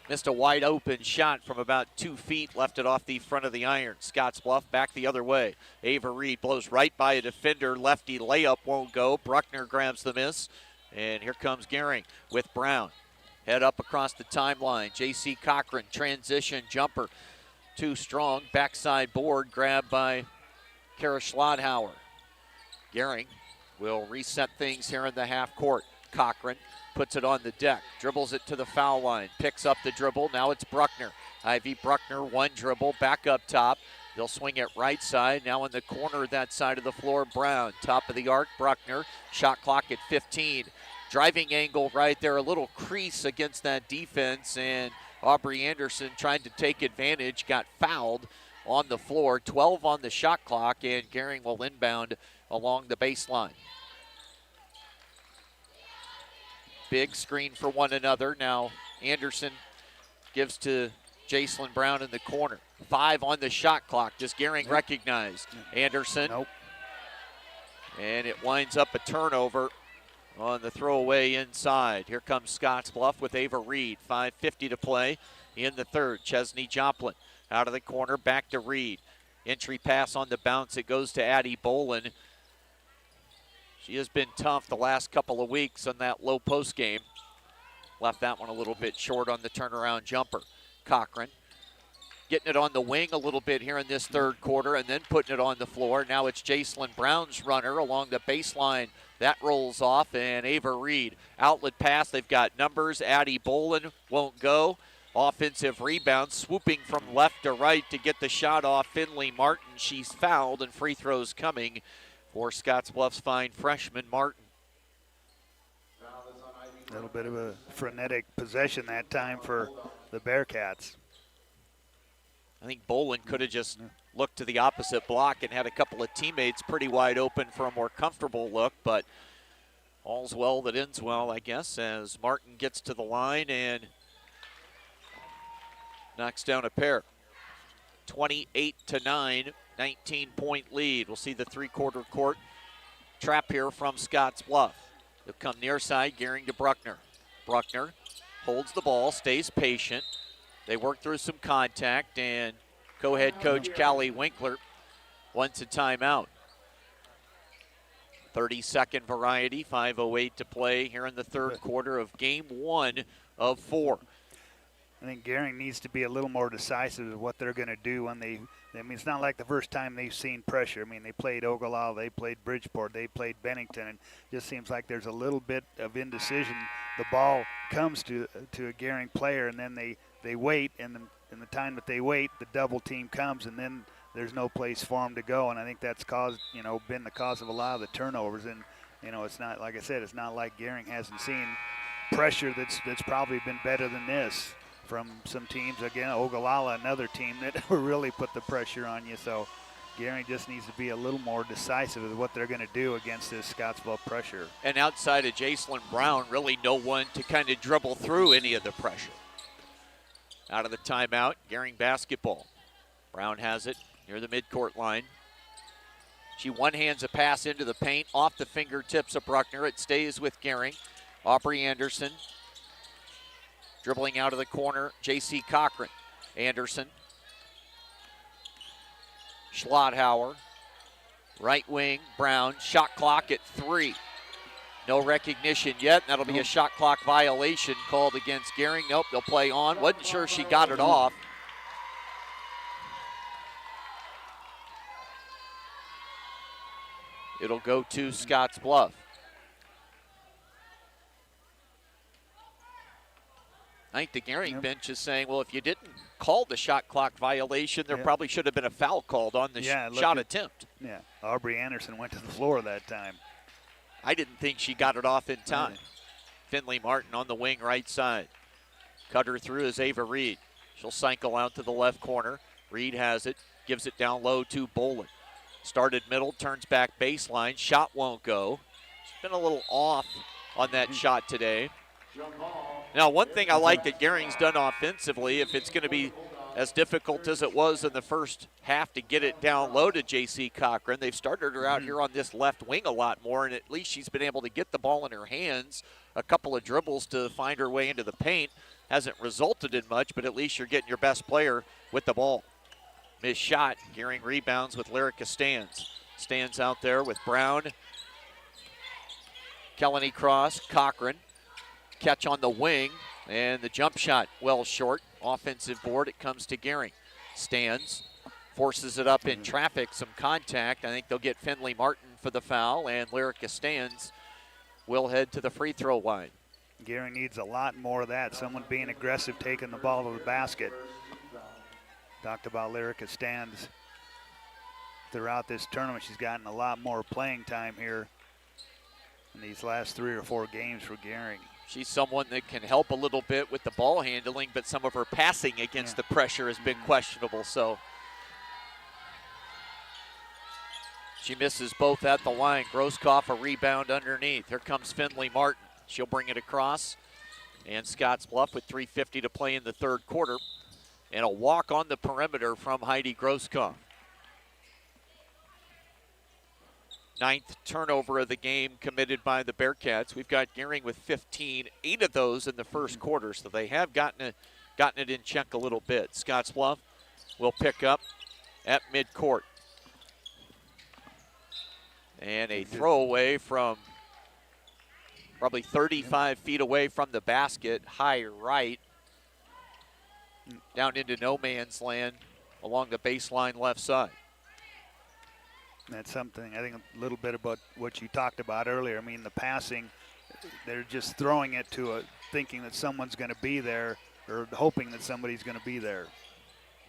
missed a wide open shot from about 2 feet, left it off the front of the iron. Scottsbluff back the other way. Ava Reed blows right by a defender. Lefty layup won't go. Bruckner grabs the miss. And here comes Gering with Brown. Head up across the timeline. J.C. Cochran, transition jumper. Too strong. Backside board grabbed by Kara Schlodhauer. Gering will reset things here in the half court. Cochran puts it on the deck, dribbles it to the foul line, picks up the dribble. Now it's Bruckner. Ivy Bruckner, 1 dribble, back up top. They'll swing it right side. Now in the corner of that side of the floor, Brown. Top of the arc, Bruckner. Shot clock at 15. Driving angle right there, a little crease against that defense, and Aubrey Anderson trying to take advantage, got fouled on the floor. 12 on the shot clock, and Gering will inbound along the baseline. Big screen for one another. Now Anderson gives to Jacelyn Brown in the corner. 5 on the shot clock. Does Gering recognize? Anderson. Nope. And it winds up a turnover on the throwaway inside. Here comes Scottsbluff with Ava Reed. 5:50 to play in the third. Chesney Joplin out of the corner, back to Reed. Entry pass on the bounce. It goes to Addie Boland. She has been tough the last couple of weeks on that low post game. Left that one a little bit short on the turnaround jumper. Cochran getting it on the wing a little bit here in this third quarter and then putting it on the floor. Now it's Jacelyn Brown's runner along the baseline. That rolls off, and Ava Reed. Outlet pass, they've got numbers. Addie Boland won't go. Offensive rebound, swooping from left to right to get the shot off. Finley Martin, she's fouled, and free throws coming for Scottsbluff's fine freshman Martin. A little bit of a frenetic possession that time for the Bearcats. I think Boland could have just looked to the opposite block and had a couple of teammates pretty wide open for a more comfortable look, but all's well that ends well, I guess, as Martin gets to the line and knocks down a pair. 28-9, 19-point lead. We'll see the three-quarter court trap here from Scottsbluff. They'll come near side, Gering to Bruckner. Bruckner holds the ball, stays patient. They work through some contact, and co-head coach Callie Winkler wants a timeout. 30-second variety, 5:08 to play here in the third quarter of game 1 of 4. I think Gering needs to be a little more decisive of what they're going to do when it's not like the first time they've seen pressure. I mean, they played Ogallala, they played Bridgeport, they played Bennington, and it just seems like there's a little bit of indecision. The ball comes to a Gering player, and then they wait, and in the time that they wait, the double team comes, and then there's no place for them to go, and I think that's been the cause of a lot of the turnovers. And it's not, like I said, it's not like Gering hasn't seen pressure that's probably been better than this from some teams. Again, Ogallala, another team that really put the pressure on you. So Gering just needs to be a little more decisive with what they're going to do against this Scottsbluff pressure. And outside of Jacelyn Brown, really no one to kind of dribble through any of the pressure. Out of the timeout, Gering basketball. Brown has it near the midcourt line. She one-hands a pass into the paint, off the fingertips of Bruckner. It stays with Gering. Aubrey Anderson dribbling out of the corner, J.C. Cochran. Anderson. Schlotthauer. Right wing, Brown. Shot clock at 3. No recognition yet. That'll be a shot clock violation called against Gering. Nope, they'll play on. Wasn't sure she got it off. It'll go to Scottsbluff. I think the Gering bench is saying, well, if you didn't call the shot clock violation, there probably should have been a foul called on the shot attempt. Yeah, Aubrey Anderson went to the floor that time. I didn't think she got it off in time. Finley Martin on the wing right side. Cut her through is Ava Reed. She'll cycle out to the left corner. Reed has it, gives it down low to Bolin. Started middle, turns back baseline. Shot won't go. She's been a little off on that shot today. Now, one thing I like that Gering's done offensively, if it's going to be as difficult as it was in the first half to get it down low to J.C. Cochran, they've started her out here on this left wing a lot more, and at least she's been able to get the ball in her hands. A couple of dribbles to find her way into the paint. Hasn't resulted in much, but at least you're getting your best player with the ball. Missed shot. Gering rebounds with Lyrica Stands. Stands out there with Brown. Kelleny Cross, Cochran. Catch on the wing, and the jump shot well short. Offensive board, it comes to Gering. Stands, forces it up in traffic, some contact. I think they'll get Finley Martin for the foul, and Lyrica Stands will head to the free throw line. Gering needs a lot more of that. Someone being aggressive, taking the ball to the basket. Talked about Lyrica Stands throughout this tournament. She's gotten a lot more playing time here in these last 3 or 4 games for Gering. She's someone that can help a little bit with the ball handling, but some of her passing against the pressure has been questionable. So she misses both at the line. Grosskopf a rebound underneath. Here comes Finley Martin. She'll bring it across. And Scottsbluff with 3:50 to play in the third quarter. And a walk on the perimeter from Heidi Grosskopf. 9th turnover of the game committed by the Bearcats. We've got Gering with 15, 8 of those in the first quarter, so they have gotten it in check a little bit. Scottsbluff will pick up at midcourt. And a throwaway from probably 35 feet away from the basket, high right, down into no man's land along the baseline left side. That's something, I think, a little bit about what you talked about earlier. I mean, the passing, they're just throwing it to thinking that someone's going to be there or hoping that somebody's going to be there.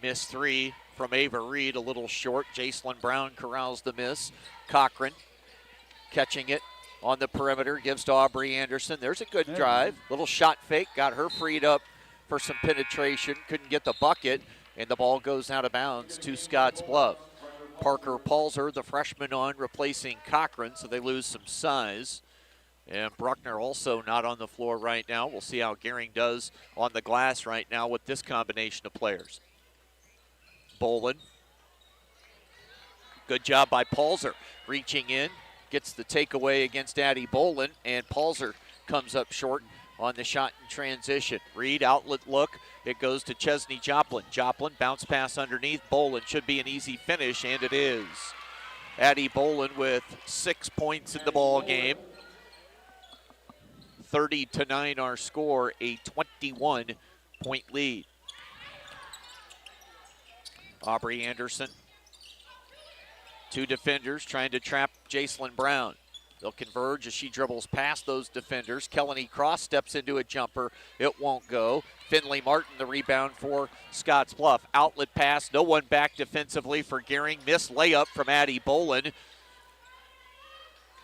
Miss 3 from Ava Reed, a little short. Jacelyn Brown corrals the miss. Cochran catching it on the perimeter, gives to Aubrey Anderson. There's a good drive. Little shot fake, got her freed up for some penetration. Couldn't get the bucket, and the ball goes out of bounds to Scottsbluff. Parker Palzer, the freshman, on replacing Cochran, so they lose some size. And Bruckner also not on the floor right now. We'll see how Gering does on the glass right now with this combination of players. Bolin. Good job by Palzer. Reaching in, gets the takeaway against Addie Bolin, and Palzer comes up short on the shot in transition. Reed, outlet look. It goes to Chesney Joplin. Joplin, bounce pass underneath. Bolin, should be an easy finish, and it is. Addie Bolin with 6 points in the ball game. 30-9 our score, a 21-point lead. Aubrey Anderson. 2 defenders trying to trap Jacelyn Brown. They'll converge as she dribbles past those defenders. Kelleny Cross steps into a jumper. It won't go. Finley Martin, the rebound for Scottsbluff. Outlet pass, no one back defensively for Gering. Missed layup from Addie Bolin.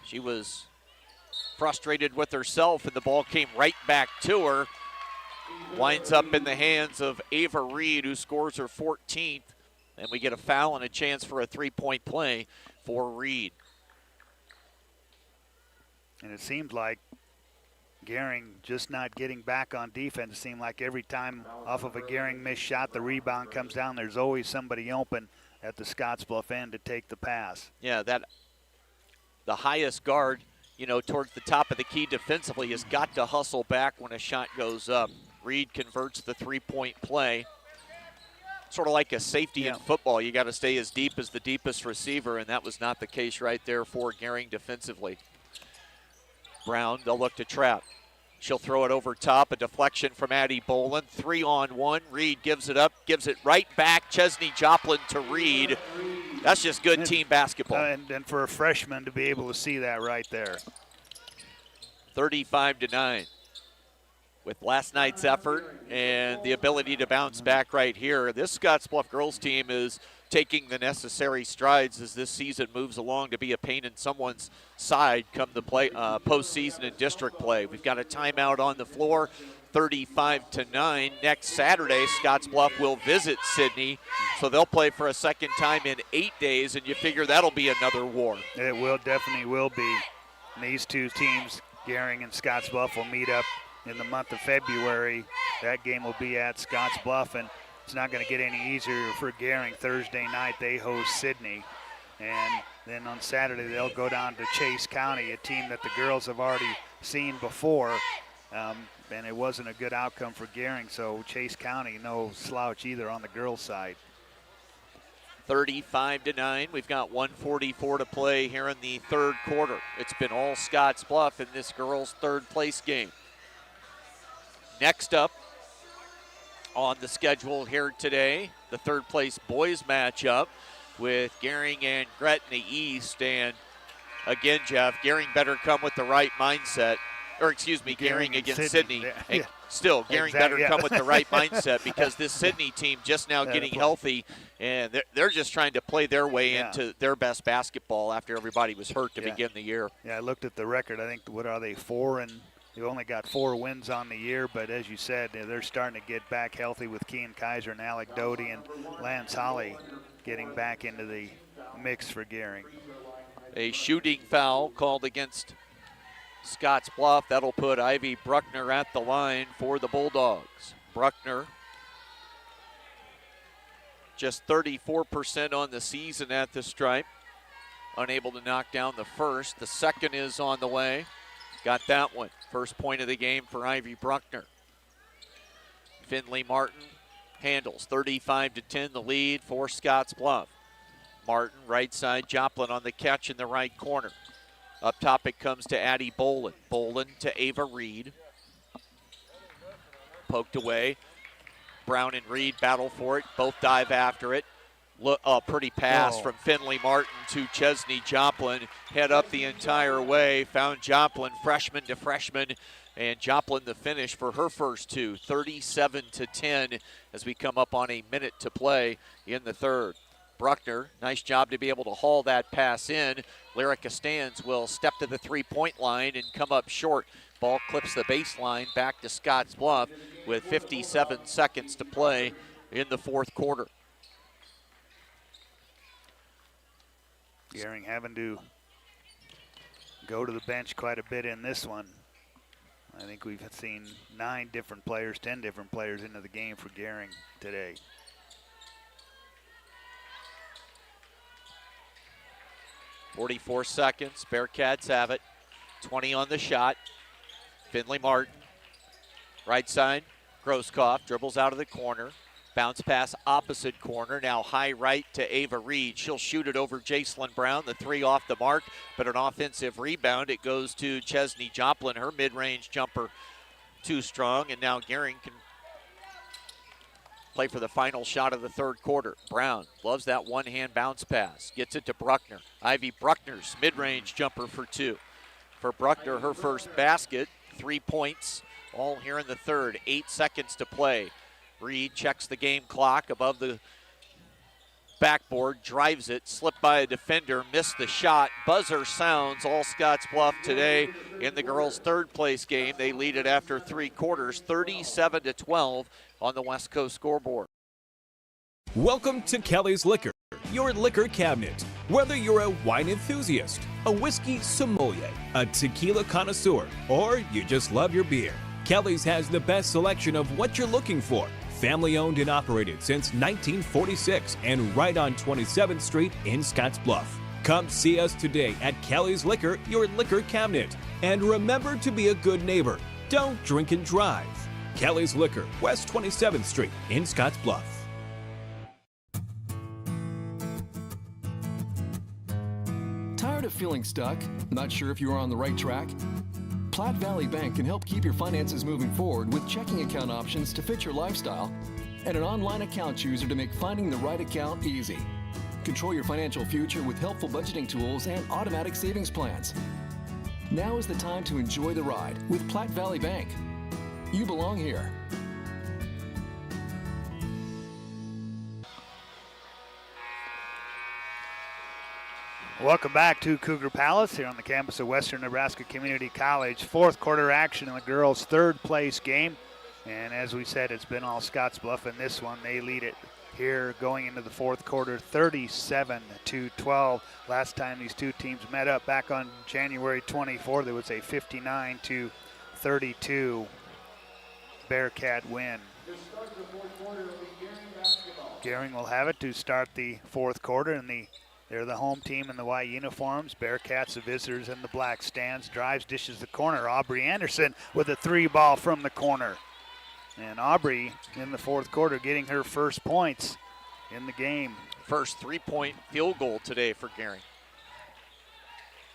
She was frustrated with herself, and the ball came right back to her. Winds up in the hands of Ava Reed, who scores her 14th. And we get a foul and a chance for a 3-point play for Reed. And it seemed like Gering just not getting back on defense. It seemed like every time off of a Gering missed shot, the rebound comes down. There's always somebody open at the Scottsbluff end to take the pass. Yeah, the highest guard, towards the top of the key defensively has got to hustle back when a shot goes up. Reed converts the 3-point play. Sort of like a safety in football. You got to stay as deep as the deepest receiver, and that was not the case right there for Gering defensively. Brown, they'll look to trap. She'll throw it over top. A deflection from Addie Bolin. 3-on-1. Reed gives it up, gives it right back. Chesney Joplin to Reed. That's just good team basketball. And for a freshman to be able to see that right there. 35-9. With last night's effort and the ability to bounce back right here, this Scottsbluff girls team is taking the necessary strides as this season moves along to be a pain in someone's side come the postseason and district play. We've got a timeout on the floor, 35-9. Next Saturday, Scottsbluff will visit Sidney, so they'll play for a second time in 8 days, and you figure that'll be another war. It definitely will be. And these two teams, Gering and Scottsbluff, will meet up in the month of February. That game will be at Scottsbluff, and it's not going to get any easier for Gering. Thursday night they host Sidney, and then on Saturday they'll go down to Chase County, a team that the girls have already seen before, and it wasn't a good outcome for Gering. So Chase County, no slouch either on the girls' side. 35-9. We've got 1:44 to play here in the third quarter. It's been all Scottsbluff in this girls' third place game. Next up on the schedule here today, the third place boys matchup with Gering and Gret in the East. And again, Jeff, Gering better come with the right mindset. Or excuse me, Gering against Sidney. Yeah. Still, Gering better come with the right mindset, because this Sidney team just now getting healthy, and they're just trying to play their way into their best basketball after everybody was hurt to begin the year. Yeah, I looked at the record. I think, what are they, 4 and they've only got 4 wins on the year, but as you said, they're starting to get back healthy with Kean Kaiser and Alec Doty and Lance Holly getting back into the mix for Gering. A shooting foul called against Scottsbluff. That'll put Ivy Bruckner at the line for the Bulldogs. Bruckner just 34% on the season at the stripe. Unable to knock down the first. The second is on the way. Got that one. First point of the game for Ivy Bruckner. Finley Martin handles. 35-10 the lead for Scottsbluff. Martin, right side, Joplin on the catch in the right corner. Up top it comes to Addie Bolin. Bolin to Ava Reed. Poked away. Brown and Reed battle for it. Both dive after it. Pretty pass from Finley Martin to Chesney Joplin. Head up the entire way. Found Joplin, freshman to freshman. And Joplin the finish for her first two. 37-10 as we come up on a minute to play in the third. Bruckner, nice job to be able to haul that pass in. Lyrica Stans will step to the three-point line and come up short. Ball clips the baseline back to Scottsbluff with 57 seconds to play in the fourth quarter. Gering having to go to the bench quite a bit in this one. I think we've seen 9 different players, 10 different players into the game for Gering today. 44 seconds. Bearcats have it. 20 on the shot. Finley Martin. Right side. Grosskopf dribbles out of the corner. Bounce pass opposite corner. Now high right to Ava Reed. She'll shoot it over Jacelyn Brown. The three off the mark, but an offensive rebound. It goes to Chesney Joplin. Her mid-range jumper too strong, and now Gering can play for the final shot of the third quarter. Brown loves that one-hand bounce pass. Gets it to Bruckner. Ivy Bruckner's mid-range jumper for two. For Bruckner, her first basket. 3 points, all here in the third. 8 seconds to play. Reed checks the game clock above the backboard, drives it, slipped by a defender, missed the shot. Buzzer sounds. All Scottsbluff today in the girls' third place game. They lead it after 3 quarters, 37-12 on the West Coast scoreboard. Welcome to Kelly's Liquor, your liquor cabinet. Whether you're a wine enthusiast, a whiskey sommelier, a tequila connoisseur, or you just love your beer, Kelly's has the best selection of what you're looking for. Family owned and operated since 1946 and right on 27th Street in Scottsbluff. Come see us today at Kelly's Liquor, your liquor cabinet. And remember to be a good neighbor. Don't drink and drive. Kelly's Liquor, West 27th Street in Scottsbluff. Tired of feeling stuck? Not sure if you are on the right track? Platte Valley Bank can help keep your finances moving forward with checking account options to fit your lifestyle and an online account chooser to make finding the right account easy. Control your financial future with helpful budgeting tools and automatic savings plans. Now is the time to enjoy the ride with Platte Valley Bank. You belong here. Welcome back to Cougar Palace here on the campus of Western Nebraska Community College. Fourth quarter action in the girls' third place game. And as we said, it's been all Scottsbluff in this one. They lead it here going into the fourth quarter, 37-12. Last time these two teams met up back on January 24th, it was a 59-32 Bearcat win. Gering will have it to start the fourth quarter, and they're the home team in the white uniforms. Bearcats, the visitors in the black stands. Drives, dishes the corner. Aubrey Anderson with a three ball from the corner. And Aubrey in the fourth quarter getting her first points in the game. First 3-point field goal today for Gering.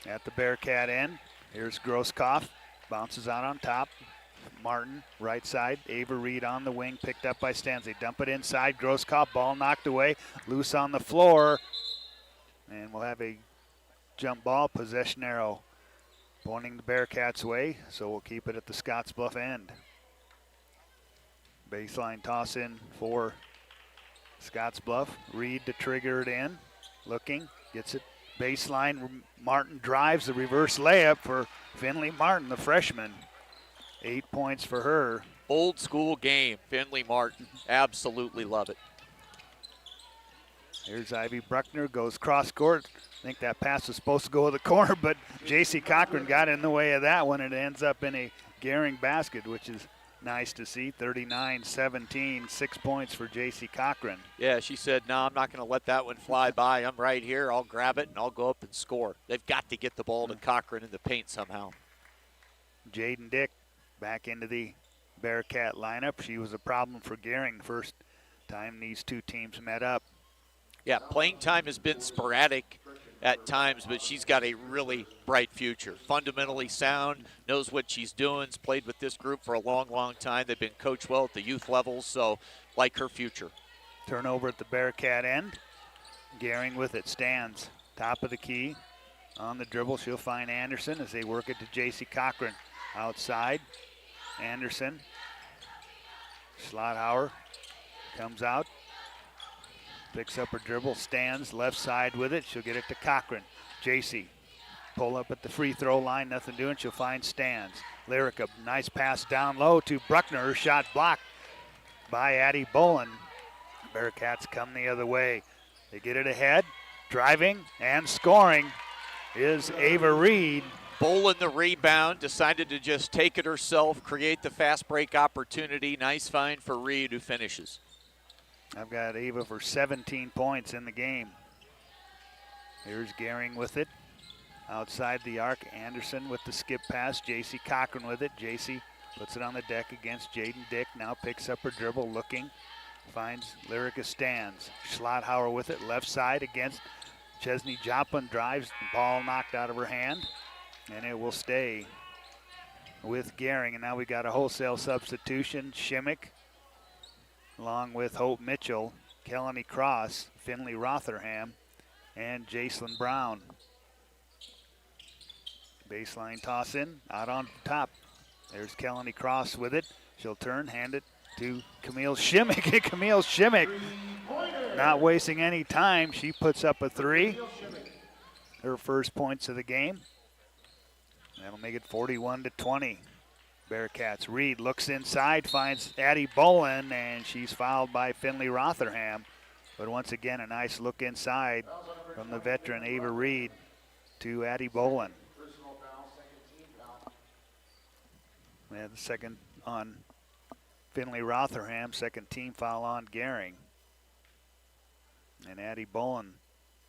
At the Bearcat end, here's Grosskopf. Bounces out on top. Martin, right side. Ava Reed on the wing, picked up by Stans. They dump it inside. Grosskopf, ball knocked away. Loose on the floor. And we'll have a jump ball, possession arrow pointing the Bearcats' way, so we'll keep it at the Scottsbluff end. Baseline toss in for Scottsbluff. Reed to trigger it in, looking, gets it baseline. Martin drives the reverse layup for Finley Martin, the freshman. 8 points for her. Old school game, Finley Martin. Absolutely love it. Here's Ivy Bruckner, goes cross court. I think that pass was supposed to go to the corner, but J.C. Cochran got in the way of that one. It ends up in a Gering basket, which is nice to see. 39-17, 6 points for J.C. Cochran. Yeah, she said, no, I'm not going to let that one fly by. I'm right here. I'll grab it, and I'll go up and score. They've got to get the ball to Cochran in the paint somehow. Jaden Dick back into the Bearcat lineup. She was a problem for Gering the first time these two teams met up. Yeah, playing time has been sporadic at times, but she's got a really bright future. Fundamentally sound, knows what she's doing, has played with this group for a long, long time. They've been coached well at the youth levels, so like her future. Turnover at the Bearcat end. Gering with it, stands top of the key. On the dribble, she'll find Anderson as they work it to J.C. Cochran. Outside, Anderson. Schlothauer comes out. Picks up her dribble, stands left side with it. She'll get it to Cochran. J.C. pull up at the free throw line, nothing doing. She'll find Stands. Lyrica, nice pass down low to Bruckner. Her shot blocked by Addie Bolin. Bearcats come the other way. They get it ahead. Driving and scoring is Ava Reed. Bolin the rebound, decided to just take it herself, create the fast break opportunity. Nice find for Reed, who finishes. I've got Ava for 17 points in the game. Here's Gering with it. Outside the arc, Anderson with the skip pass. J.C. Cochran with it. J.C. puts it on the deck against Jaden Dick. Now picks up her dribble, looking. Finds Lyrica Stands. Schlotthauer with it, left side against Chesney Joplin. Drives, ball knocked out of her hand. And it will stay with Gering. And now we got a wholesale substitution. Shimmick along with Hope Mitchell, Kelly Cross, Finley Rotherham, and Jacelyn Brown. Baseline toss in, out on top. There's Kelly Cross with it. She'll turn, hand it to Camille Shimmick. Camille Shimmick not wasting any time. She puts up a three. Her first points of the game. That'll make it 41-20. Bearcats. Reed looks inside, finds Addie Bolin, and she's fouled by Finley Rotherham. But once again, a nice look inside from the veteran Ava Reed to Addie Bolin. And the second on Finley Rotherham, second team foul on Gering. And Addie Bolin,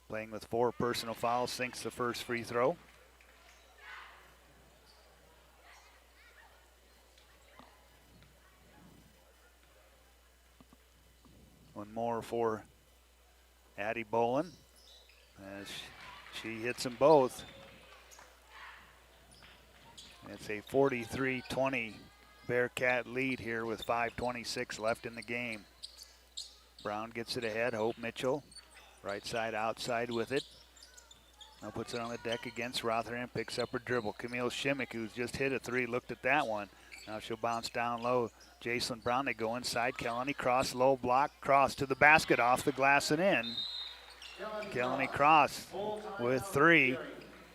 playing with 4 personal fouls, sinks the first free throw. One more for Addie Bolin as she hits them both. It's a 43-20 Bearcat lead here with 5:26 left in the game. Brown gets it ahead. Hope Mitchell, right side, outside with it. Now puts it on the deck against Rotherham, picks up her dribble. Camille Shimmick, who's just hit a three, looked at that one. Now she'll bounce down low. Jacelyn Brown, they go inside. Kelly Cross, low block, cross to the basket, off the glass and in. Kelly Cross with 3.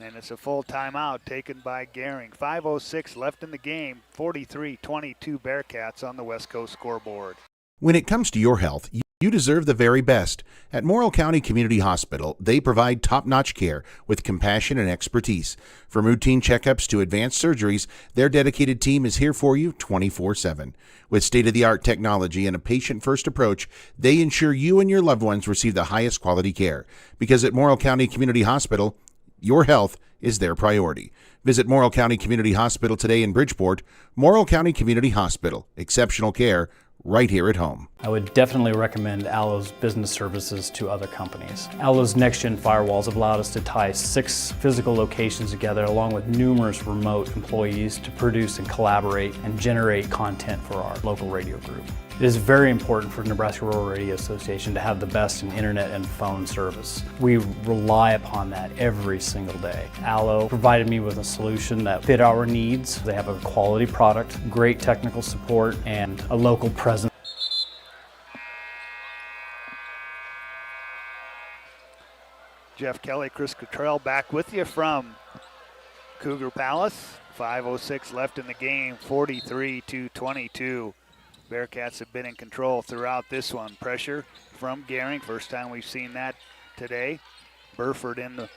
And it's a full timeout taken by Gering. 5:06 left in the game. 43-22 Bearcats on the West Coast scoreboard. When it comes to your health, you deserve the very best. At Morrill County Community Hospital, they provide top-notch care with compassion and expertise. From routine checkups to advanced surgeries, their dedicated team is here for you 24/7. With state-of-the-art technology and a patient-first approach, they ensure you and your loved ones receive the highest quality care. Because at Morrill County Community Hospital, your health is their priority. Visit Morrill County Community Hospital today in Bridgeport. Morrill County Community Hospital. Exceptional care right here at home. I would definitely recommend Allo's business services to other companies. Allo's next-gen firewalls have allowed us to tie 6 physical locations together along with numerous remote employees to produce and collaborate and generate content for our local radio group. It is very important for Nebraska Rural Radio Association to have the best in internet and phone service. We rely upon that every single day. Allo provided me with a solution that fit our needs. They have a quality product, great technical support, and a local presence. Jeff Kelly, Chris Cottrell back with you from Cougar Palace. 5:06 left in the game, 43-22. Bearcats have been in control throughout this one. Pressure from Gering. First time we've seen that today. Burford in the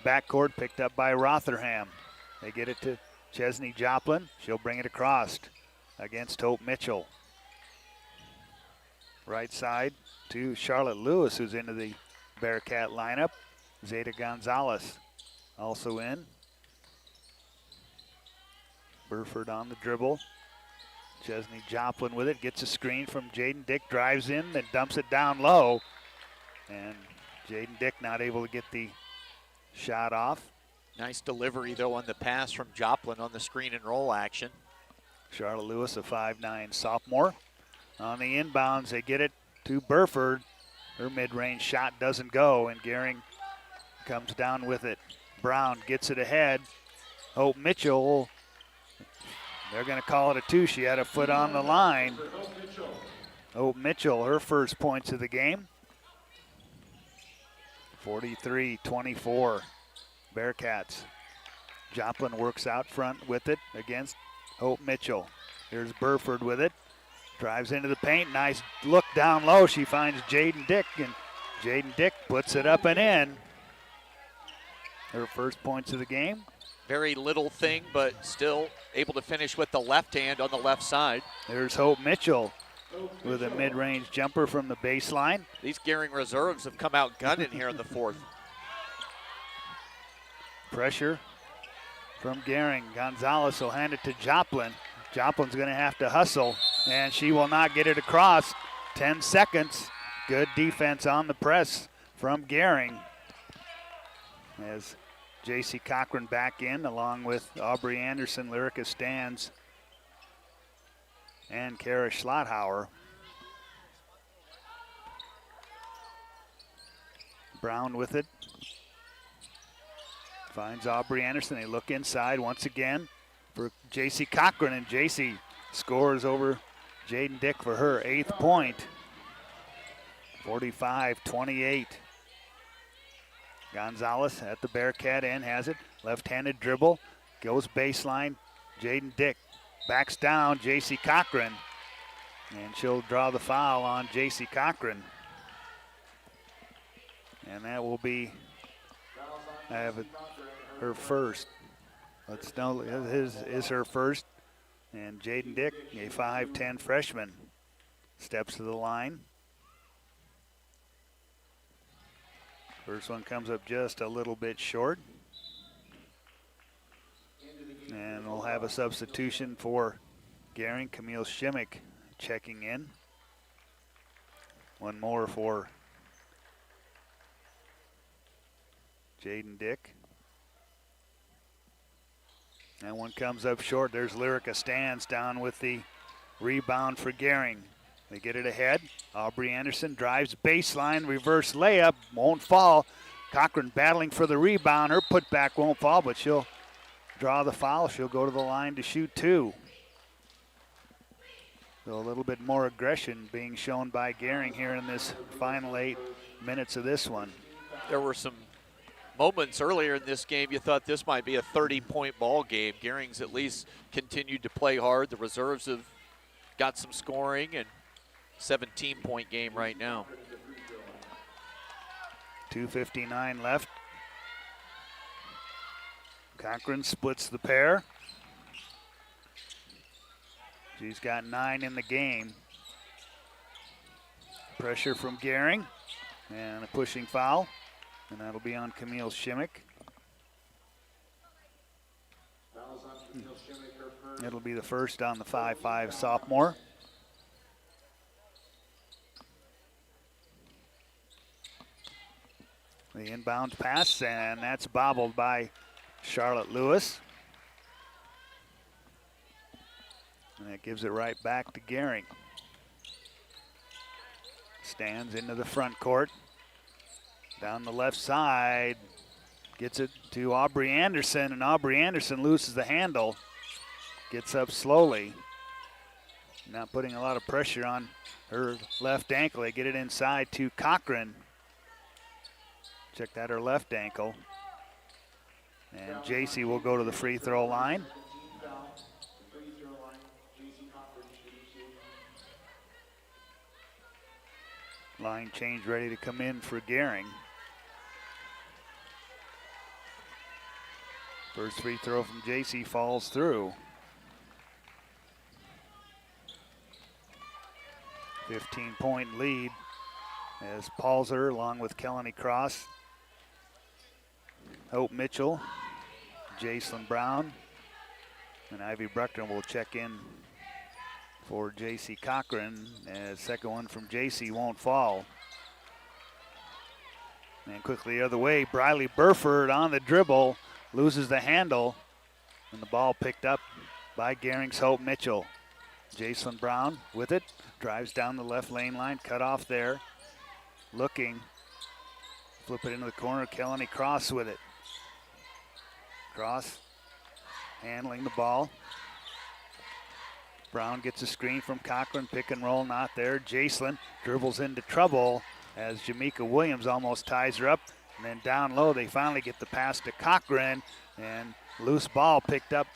backcourt, picked up by Rotherham. They get it to Chesney Joplin. She'll bring it across against Hope Mitchell. Right side to Charlotte Lewis, who's into the Bearcat lineup. Zeta Gonzalez also in. Burford on the dribble. Chesney Joplin with it, gets a screen from Jaden Dick, drives in, then dumps it down low. And Jaden Dick not able to get the shot off. Nice delivery, though, on the pass from Joplin on the screen and roll action. Charlotte Lewis, a 5'9" sophomore. On the inbounds, they get it to Burford. Her mid-range shot doesn't go, and Gering comes down with it. Brown gets it ahead. Hope Mitchell, they're going to call it a 2. She had a foot on the line. Hope Mitchell, her first points of the game. 43-24 Bearcats. Joplin works out front with it against Hope Mitchell. Here's Burford with it. Drives into the paint. Nice look down low. She finds Jaden Dick, and Jaden Dick puts it up and in. Her first points of the game. Very little thing, but still able to finish with the left hand on the left side. There's Hope Mitchell with a mid-range jumper from the baseline. These Gering reserves have come out gunning here in the fourth. Pressure from Gering. Gonzalez will hand it to Joplin. Joplin's going to have to hustle, and she will not get it across. 10 seconds. Good defense on the press from Gering. As J.C. Cochran back in, along with Aubrey Anderson, Lyrica Stans, and Kara Schlotthauer. Brown with it. Finds Aubrey Anderson. They look inside once again for J.C. Cochran, and J.C. scores over Jaden Dick for her 8th point. 45-28. Gonzalez at the Bearcat end has it. Left-handed dribble. Goes baseline. Jaden Dick backs down J.C. Cochran. And she'll draw the foul on J.C. Cochran. And that will be her first. Let's know his is her first. And Jaden Dick, a 5'10" freshman, steps to the line. First one comes up just a little bit short. And we'll have a substitution for Gering. Camille Shimmick checking in. One more for Jaden Dick. And one comes up short. There's Lyrica Stans down with the rebound for Gering. They get it ahead. Aubrey Anderson drives baseline, reverse layup, won't fall. Cochran battling for the rebound. Her putback won't fall, but she'll draw the foul. She'll go to the line to shoot 2. So a little bit more aggression being shown by Gering here in this final 8 minutes of this one. There were some moments earlier in this game you thought this might be a 30-point ball game. Gering's at least continued to play hard. The reserves have got some scoring, and 17-point game right now. 2:59 left. Cochran splits the pair. She's got 9 in the game. Pressure from Gering and a pushing foul. And that'll be on Camille Shimmick. It'll be the first on the 5'5" sophomore. The inbound pass, and that's bobbled by Charlotte Lewis. And that gives it right back to Gering. Stands into the front court. Down the left side, gets it to Aubrey Anderson, and Aubrey Anderson loses the handle. Gets up slowly. Not putting a lot of pressure on her left ankle. They get it inside to Cochran. Check that, her left ankle. And JC will go to the free throw line. Line change ready to come in for Gering. First free throw from JC falls through. 15-point lead as Palzer, along with Kelly Cross, Hope Mitchell, Jacelyn Brown, and Ivy Bruckner will check in for J.C. Cochran. And second one from J.C. won't fall. And quickly the other way, Briley Burford on the dribble, loses the handle, and the ball picked up by Gering's Hope Mitchell. Jacelyn Brown with it, drives down the left lane line, cut off there, looking, flip it into the corner, Kelly Cross with it. Cross handling the ball. Brown gets a screen from Cochran, pick and roll not there. Jacelyn dribbles into trouble as Jamaica Williams almost ties her up. And then down low, they finally get the pass to Cochran, and loose ball picked up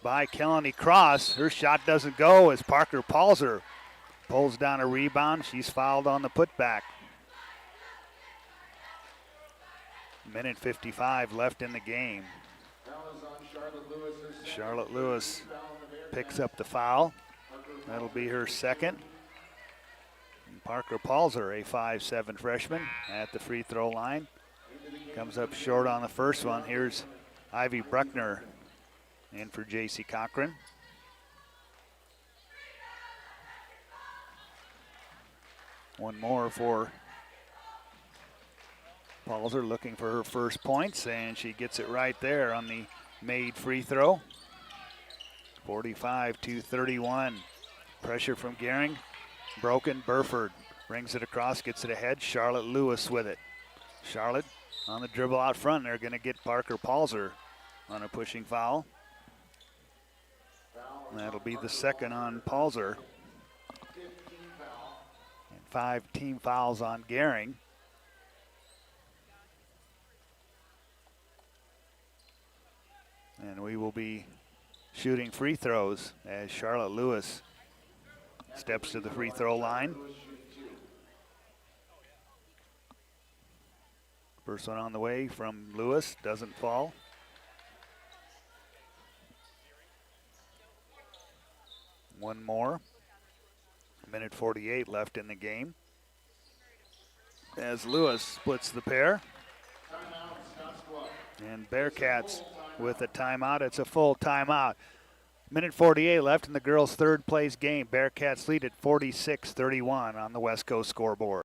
by Kelly Cross. Her shot doesn't go as Parker Palzer pulls down a rebound. She's fouled on the putback. Minute 55 left in the game. Charlotte Lewis picks up the foul. That'll be her second. And Parker Palzer, a 5'7" freshman, at the free throw line. Comes up short on the first one. Here's Ivy Bruckner in for J.C. Cochran. One more for Palzer, looking for her first points, and she gets it right there on the made free throw. 45-31. Pressure from Gering. Broken. Burford brings it across, gets it ahead. Charlotte Lewis with it. Charlotte on the dribble out front. They're going to get Parker Palzer on a pushing foul. And that'll be the second on Palzer. And 5 team fouls on Gering. And we will be shooting free throws as Charlotte Lewis steps to the free throw line. First one on the way from Lewis, doesn't fall. One more. 1:48 left in the game. As Lewis splits the pair. And Bearcats with a timeout. It's a full timeout. 1:48 left in the girls' third place game. Bearcats lead at 46-31 on the West Coast scoreboard.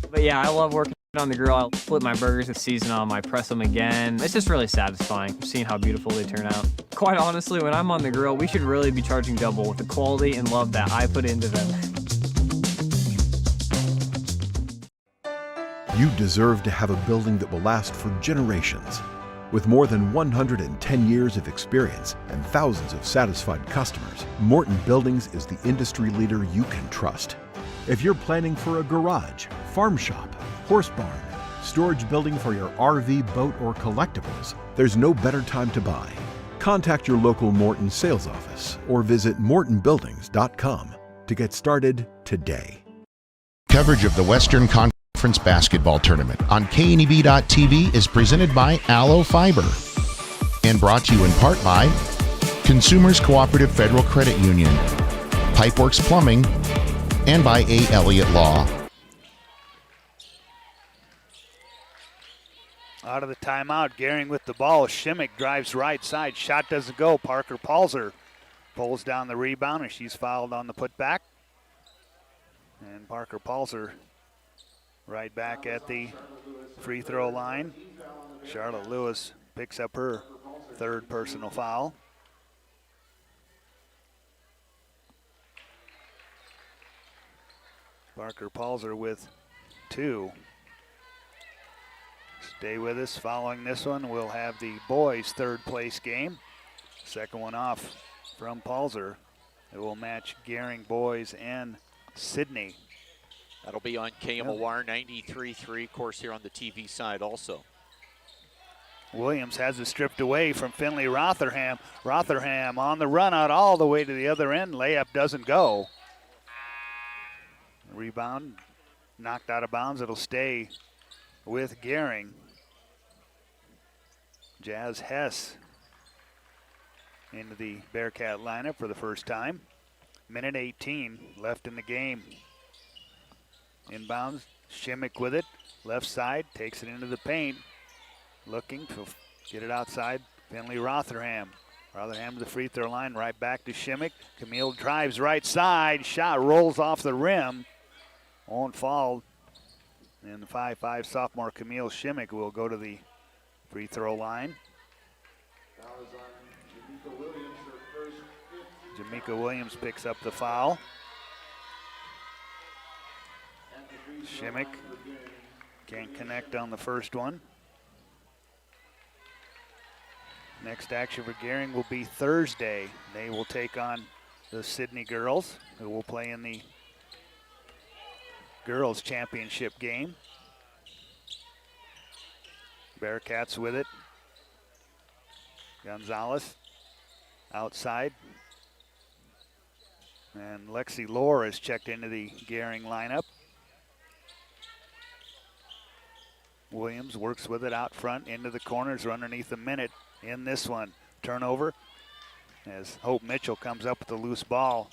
But yeah, I love working on the grill. I'll flip my burgers with season on them. I press them again. It's just really satisfying seeing how beautiful they turn out. Quite honestly, when I'm on the grill, we should really be charging double with the quality and love that I put into them. You deserve to have a building that will last for generations. With more than 110 years of experience and thousands of satisfied customers, Morton Buildings is the industry leader you can trust. If you're planning for a garage, farm shop, horse barn, storage building for your RV, boat, or collectibles, there's no better time to buy. Contact your local Morton sales office or visit mortonbuildings.com to get started today. Coverage of the Western Conference Basketball Tournament on KNEB.TV is presented by Allo Fiber and brought to you in part by Consumers Cooperative Federal Credit Union, Pipeworks Plumbing, and by A. Elliott Law. Out of the timeout, Gering with the ball. Shimmick drives right side. Shot doesn't go. Parker Palzer pulls down the rebound, and she's fouled on the putback. And Parker Palzer right back at the free throw line. Charlotte Lewis picks up her third personal foul. Parker Palzer with 2. Stay with us. Following this one, we'll have the boys' third place game. Second one off from Palzer. It will match Gering boys and Sydney. That'll be on KMOR 93.3, of course, here on the TV side also. Williams has it stripped away from Finley Rotherham. Rotherham on the run out all the way to the other end. Layup doesn't go. Rebound knocked out of bounds. It'll stay with Gering. Jazz Hess into the Bearcat lineup for the first time. 1:18 left in the game. Inbounds, Shimmick with it. Left side, takes it into the paint. Looking to get it outside. Finley Rotherham. Rotherham to the free throw line, right back to Shimmick. Camille drives right side. Shot rolls off the rim. Won't fall. And the 5'5" sophomore Camille Shimmick will go to the free throw line. Jamaica Williams picks up the foul. Shimmick can't connect on the first one. Next action for Gering will be Thursday. They will take on the Sydney girls, who will play in the girls championship game. Bearcats with it. Gonzalez outside. And Lexi Lohr is checked into the Gering lineup. Williams works with it out front into the corners, or underneath a minute in this one. Turnover as Hope Mitchell comes up with the loose ball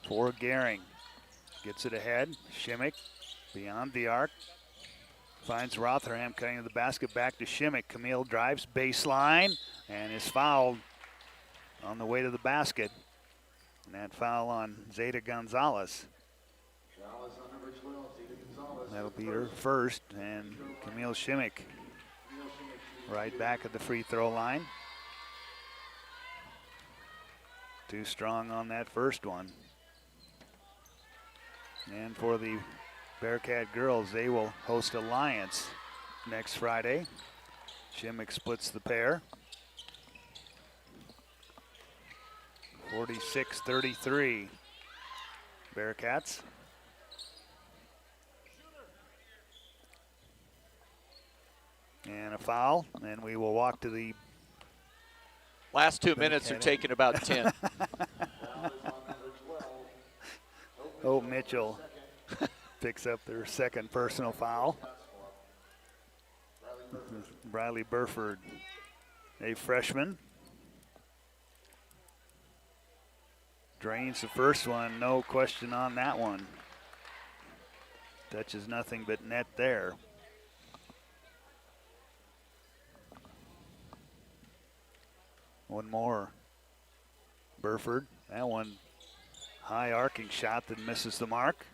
for Gering. Gets it ahead. Shimmick beyond the arc. Finds Rotherham cutting to the basket, back to Shimmick. Camille drives baseline and is fouled on the way to the basket. And that foul on Zeta Gonzalez. That'll be her first, and Camille Shimmick right back at the free throw line. Too strong on that first one. And for the Bearcat girls, they will host Alliance next Friday. Shimmick splits the pair. 46-33, Bearcats. And a foul, and we will walk to the last 2 minutes are taking about 10. Oh, Mitchell picks up their second personal foul. Briley Burford, a freshman. Drains the first one, no question on that one. Touches nothing but net there. One more. Burford, that one high arcing shot that misses the mark.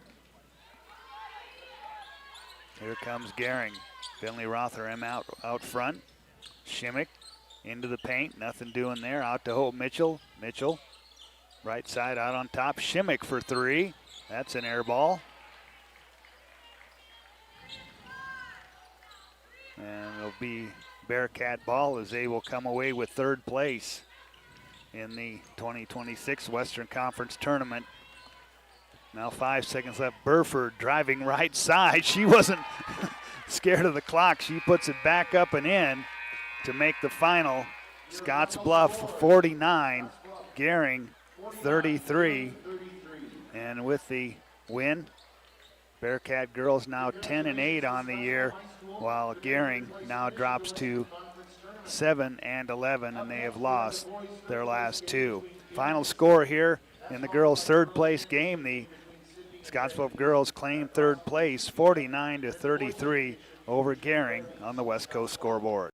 Here comes Gering. Finley Rotherham out front. Shimmick into the paint, nothing doing there. Out to Hope Mitchell. Mitchell, right side out on top. Shimmick for three. That's an air ball. And it'll be Bearcat ball as they will come away with third place in the 2026 Western Conference Tournament. Now 5 seconds left. Burford driving right side. She wasn't scared of the clock. She puts it back up and in to make the final. Scottsbluff 49, Gering 33. And with the win, Bearcat girls now 10-8 on the year, while Gering now drops to 7-11, and they have lost their last two. Final score here in the girls' third place game. The Scottsbluff girls claim third place, 49-33 over Gering on the West Coast scoreboard.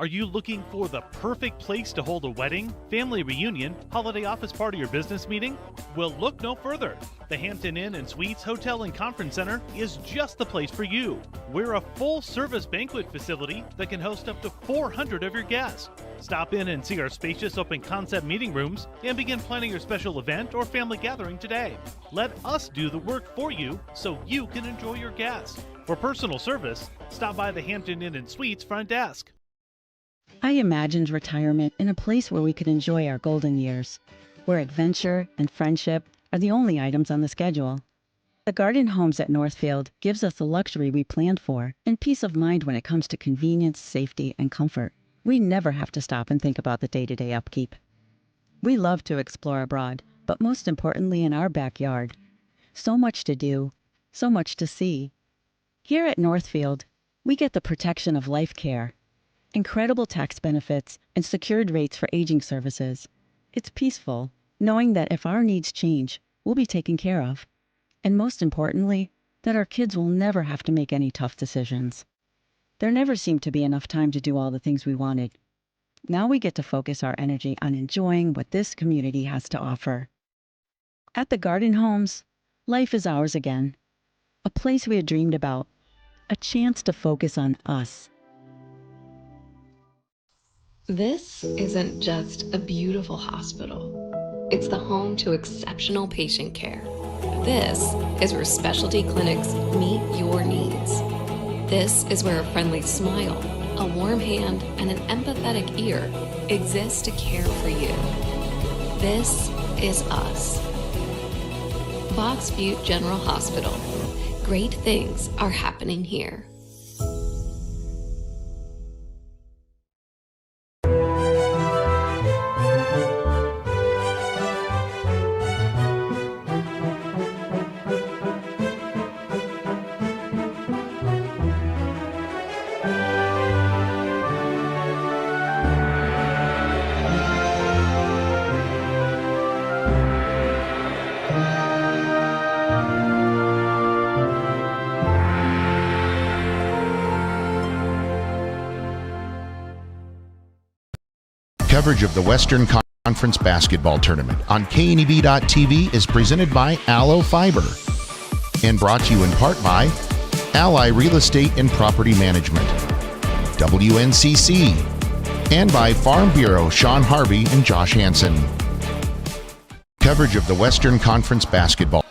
Are you looking for the perfect place to hold a wedding, family reunion, holiday office party, or business meeting? Well, look no further. The Hampton Inn and Suites Hotel and Conference Center is just the place for you. We're a full-service banquet facility that can host up to 400 of your guests. Stop in and see our spacious open-concept meeting rooms and begin planning your special event or family gathering today. Let us do the work for you so you can enjoy your guests. For personal service, stop by the Hampton Inn and Suites front desk. I imagined retirement in a place where we could enjoy our golden years, where adventure and friendship are the only items on the schedule. The Garden Homes at Northfield gives us the luxury we planned for and peace of mind when it comes to convenience, safety, and comfort. We never have to stop and think about the day-to-day upkeep. We love to explore abroad, but most importantly in our backyard. So much to do, so much to see. Here at Northfield, we get the protection of life care, incredible tax benefits, and secured rates for aging services. It's peaceful, knowing that if our needs change, we'll be taken care of. And most importantly, that our kids will never have to make any tough decisions. There never seemed to be enough time to do all the things we wanted. Now we get to focus our energy on enjoying what this community has to offer. At the Garden Homes, life is ours again. A place we had dreamed about. A chance to focus on us. This isn't just a beautiful hospital. It's the home to exceptional patient care. This is where specialty clinics meet your needs. This is where a friendly smile, a warm hand, and an empathetic ear exist to care for you. This is us. Box Butte General Hospital. Great things are happening here. Coverage of the Western Conference Basketball Tournament on KNEB.TV is presented by Aloe Fiber and brought to you in part by Ally Real Estate and Property Management, WNCC, and by Farm Bureau Sean Harvey and Josh Hansen. Coverage of the Western Conference Basketball.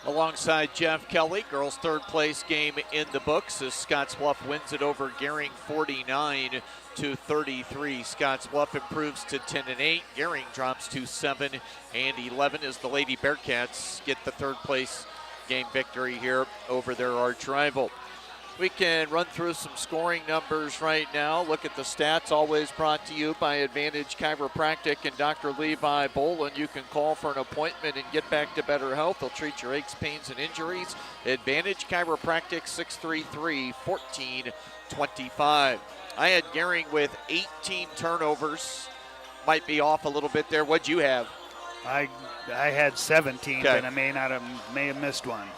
Alongside Jeff Kelly, girls' third place game in the books as Scottsbluff wins it over Gering 49-33. Scottsbluff improves to 10-8. Gering drops to 7-11 as the Lady Bearcats get the third place game victory here over their arch rival. We can run through some scoring numbers right now. Look at the stats, always brought to you by Advantage Chiropractic and Dr. Levi Bolin. You can call for an appointment and get back to better health. They'll treat your aches, pains, and injuries. Advantage Chiropractic, 633-1425. I had Gering with 18 turnovers. Might be off a little bit there. What'd you have? I had 17, Okay. and I may have missed one.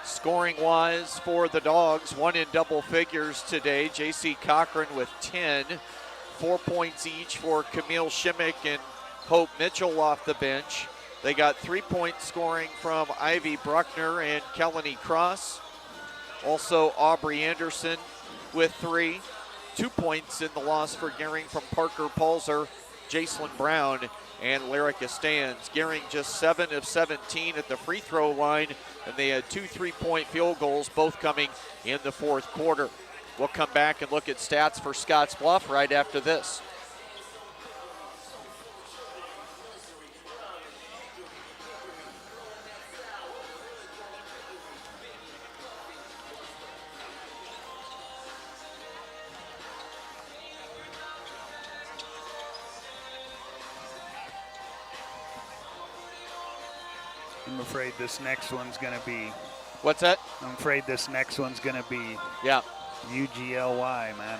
Scoring-wise for the Dogs, one in double figures today. J.C. Cochran with 10. 4 points each for Camille Shimmick and Hope Mitchell off the bench. They got 3 points scoring from Ivy Bruckner and Kelly Cross. Also Aubrey Anderson with 3. 2 points in the loss for Gering from Parker Palzer, Jacelyn Brown, and Lyrica Stans. Gering just 7 of 17 at the free throw line, and they had 2 3-point field goals, both coming in the fourth quarter. We'll come back and look at stats for Scottsbluff right after this. I'm afraid this next one's going to be. What's that? I'm afraid this next one's going to be. Yeah. UGLY, man.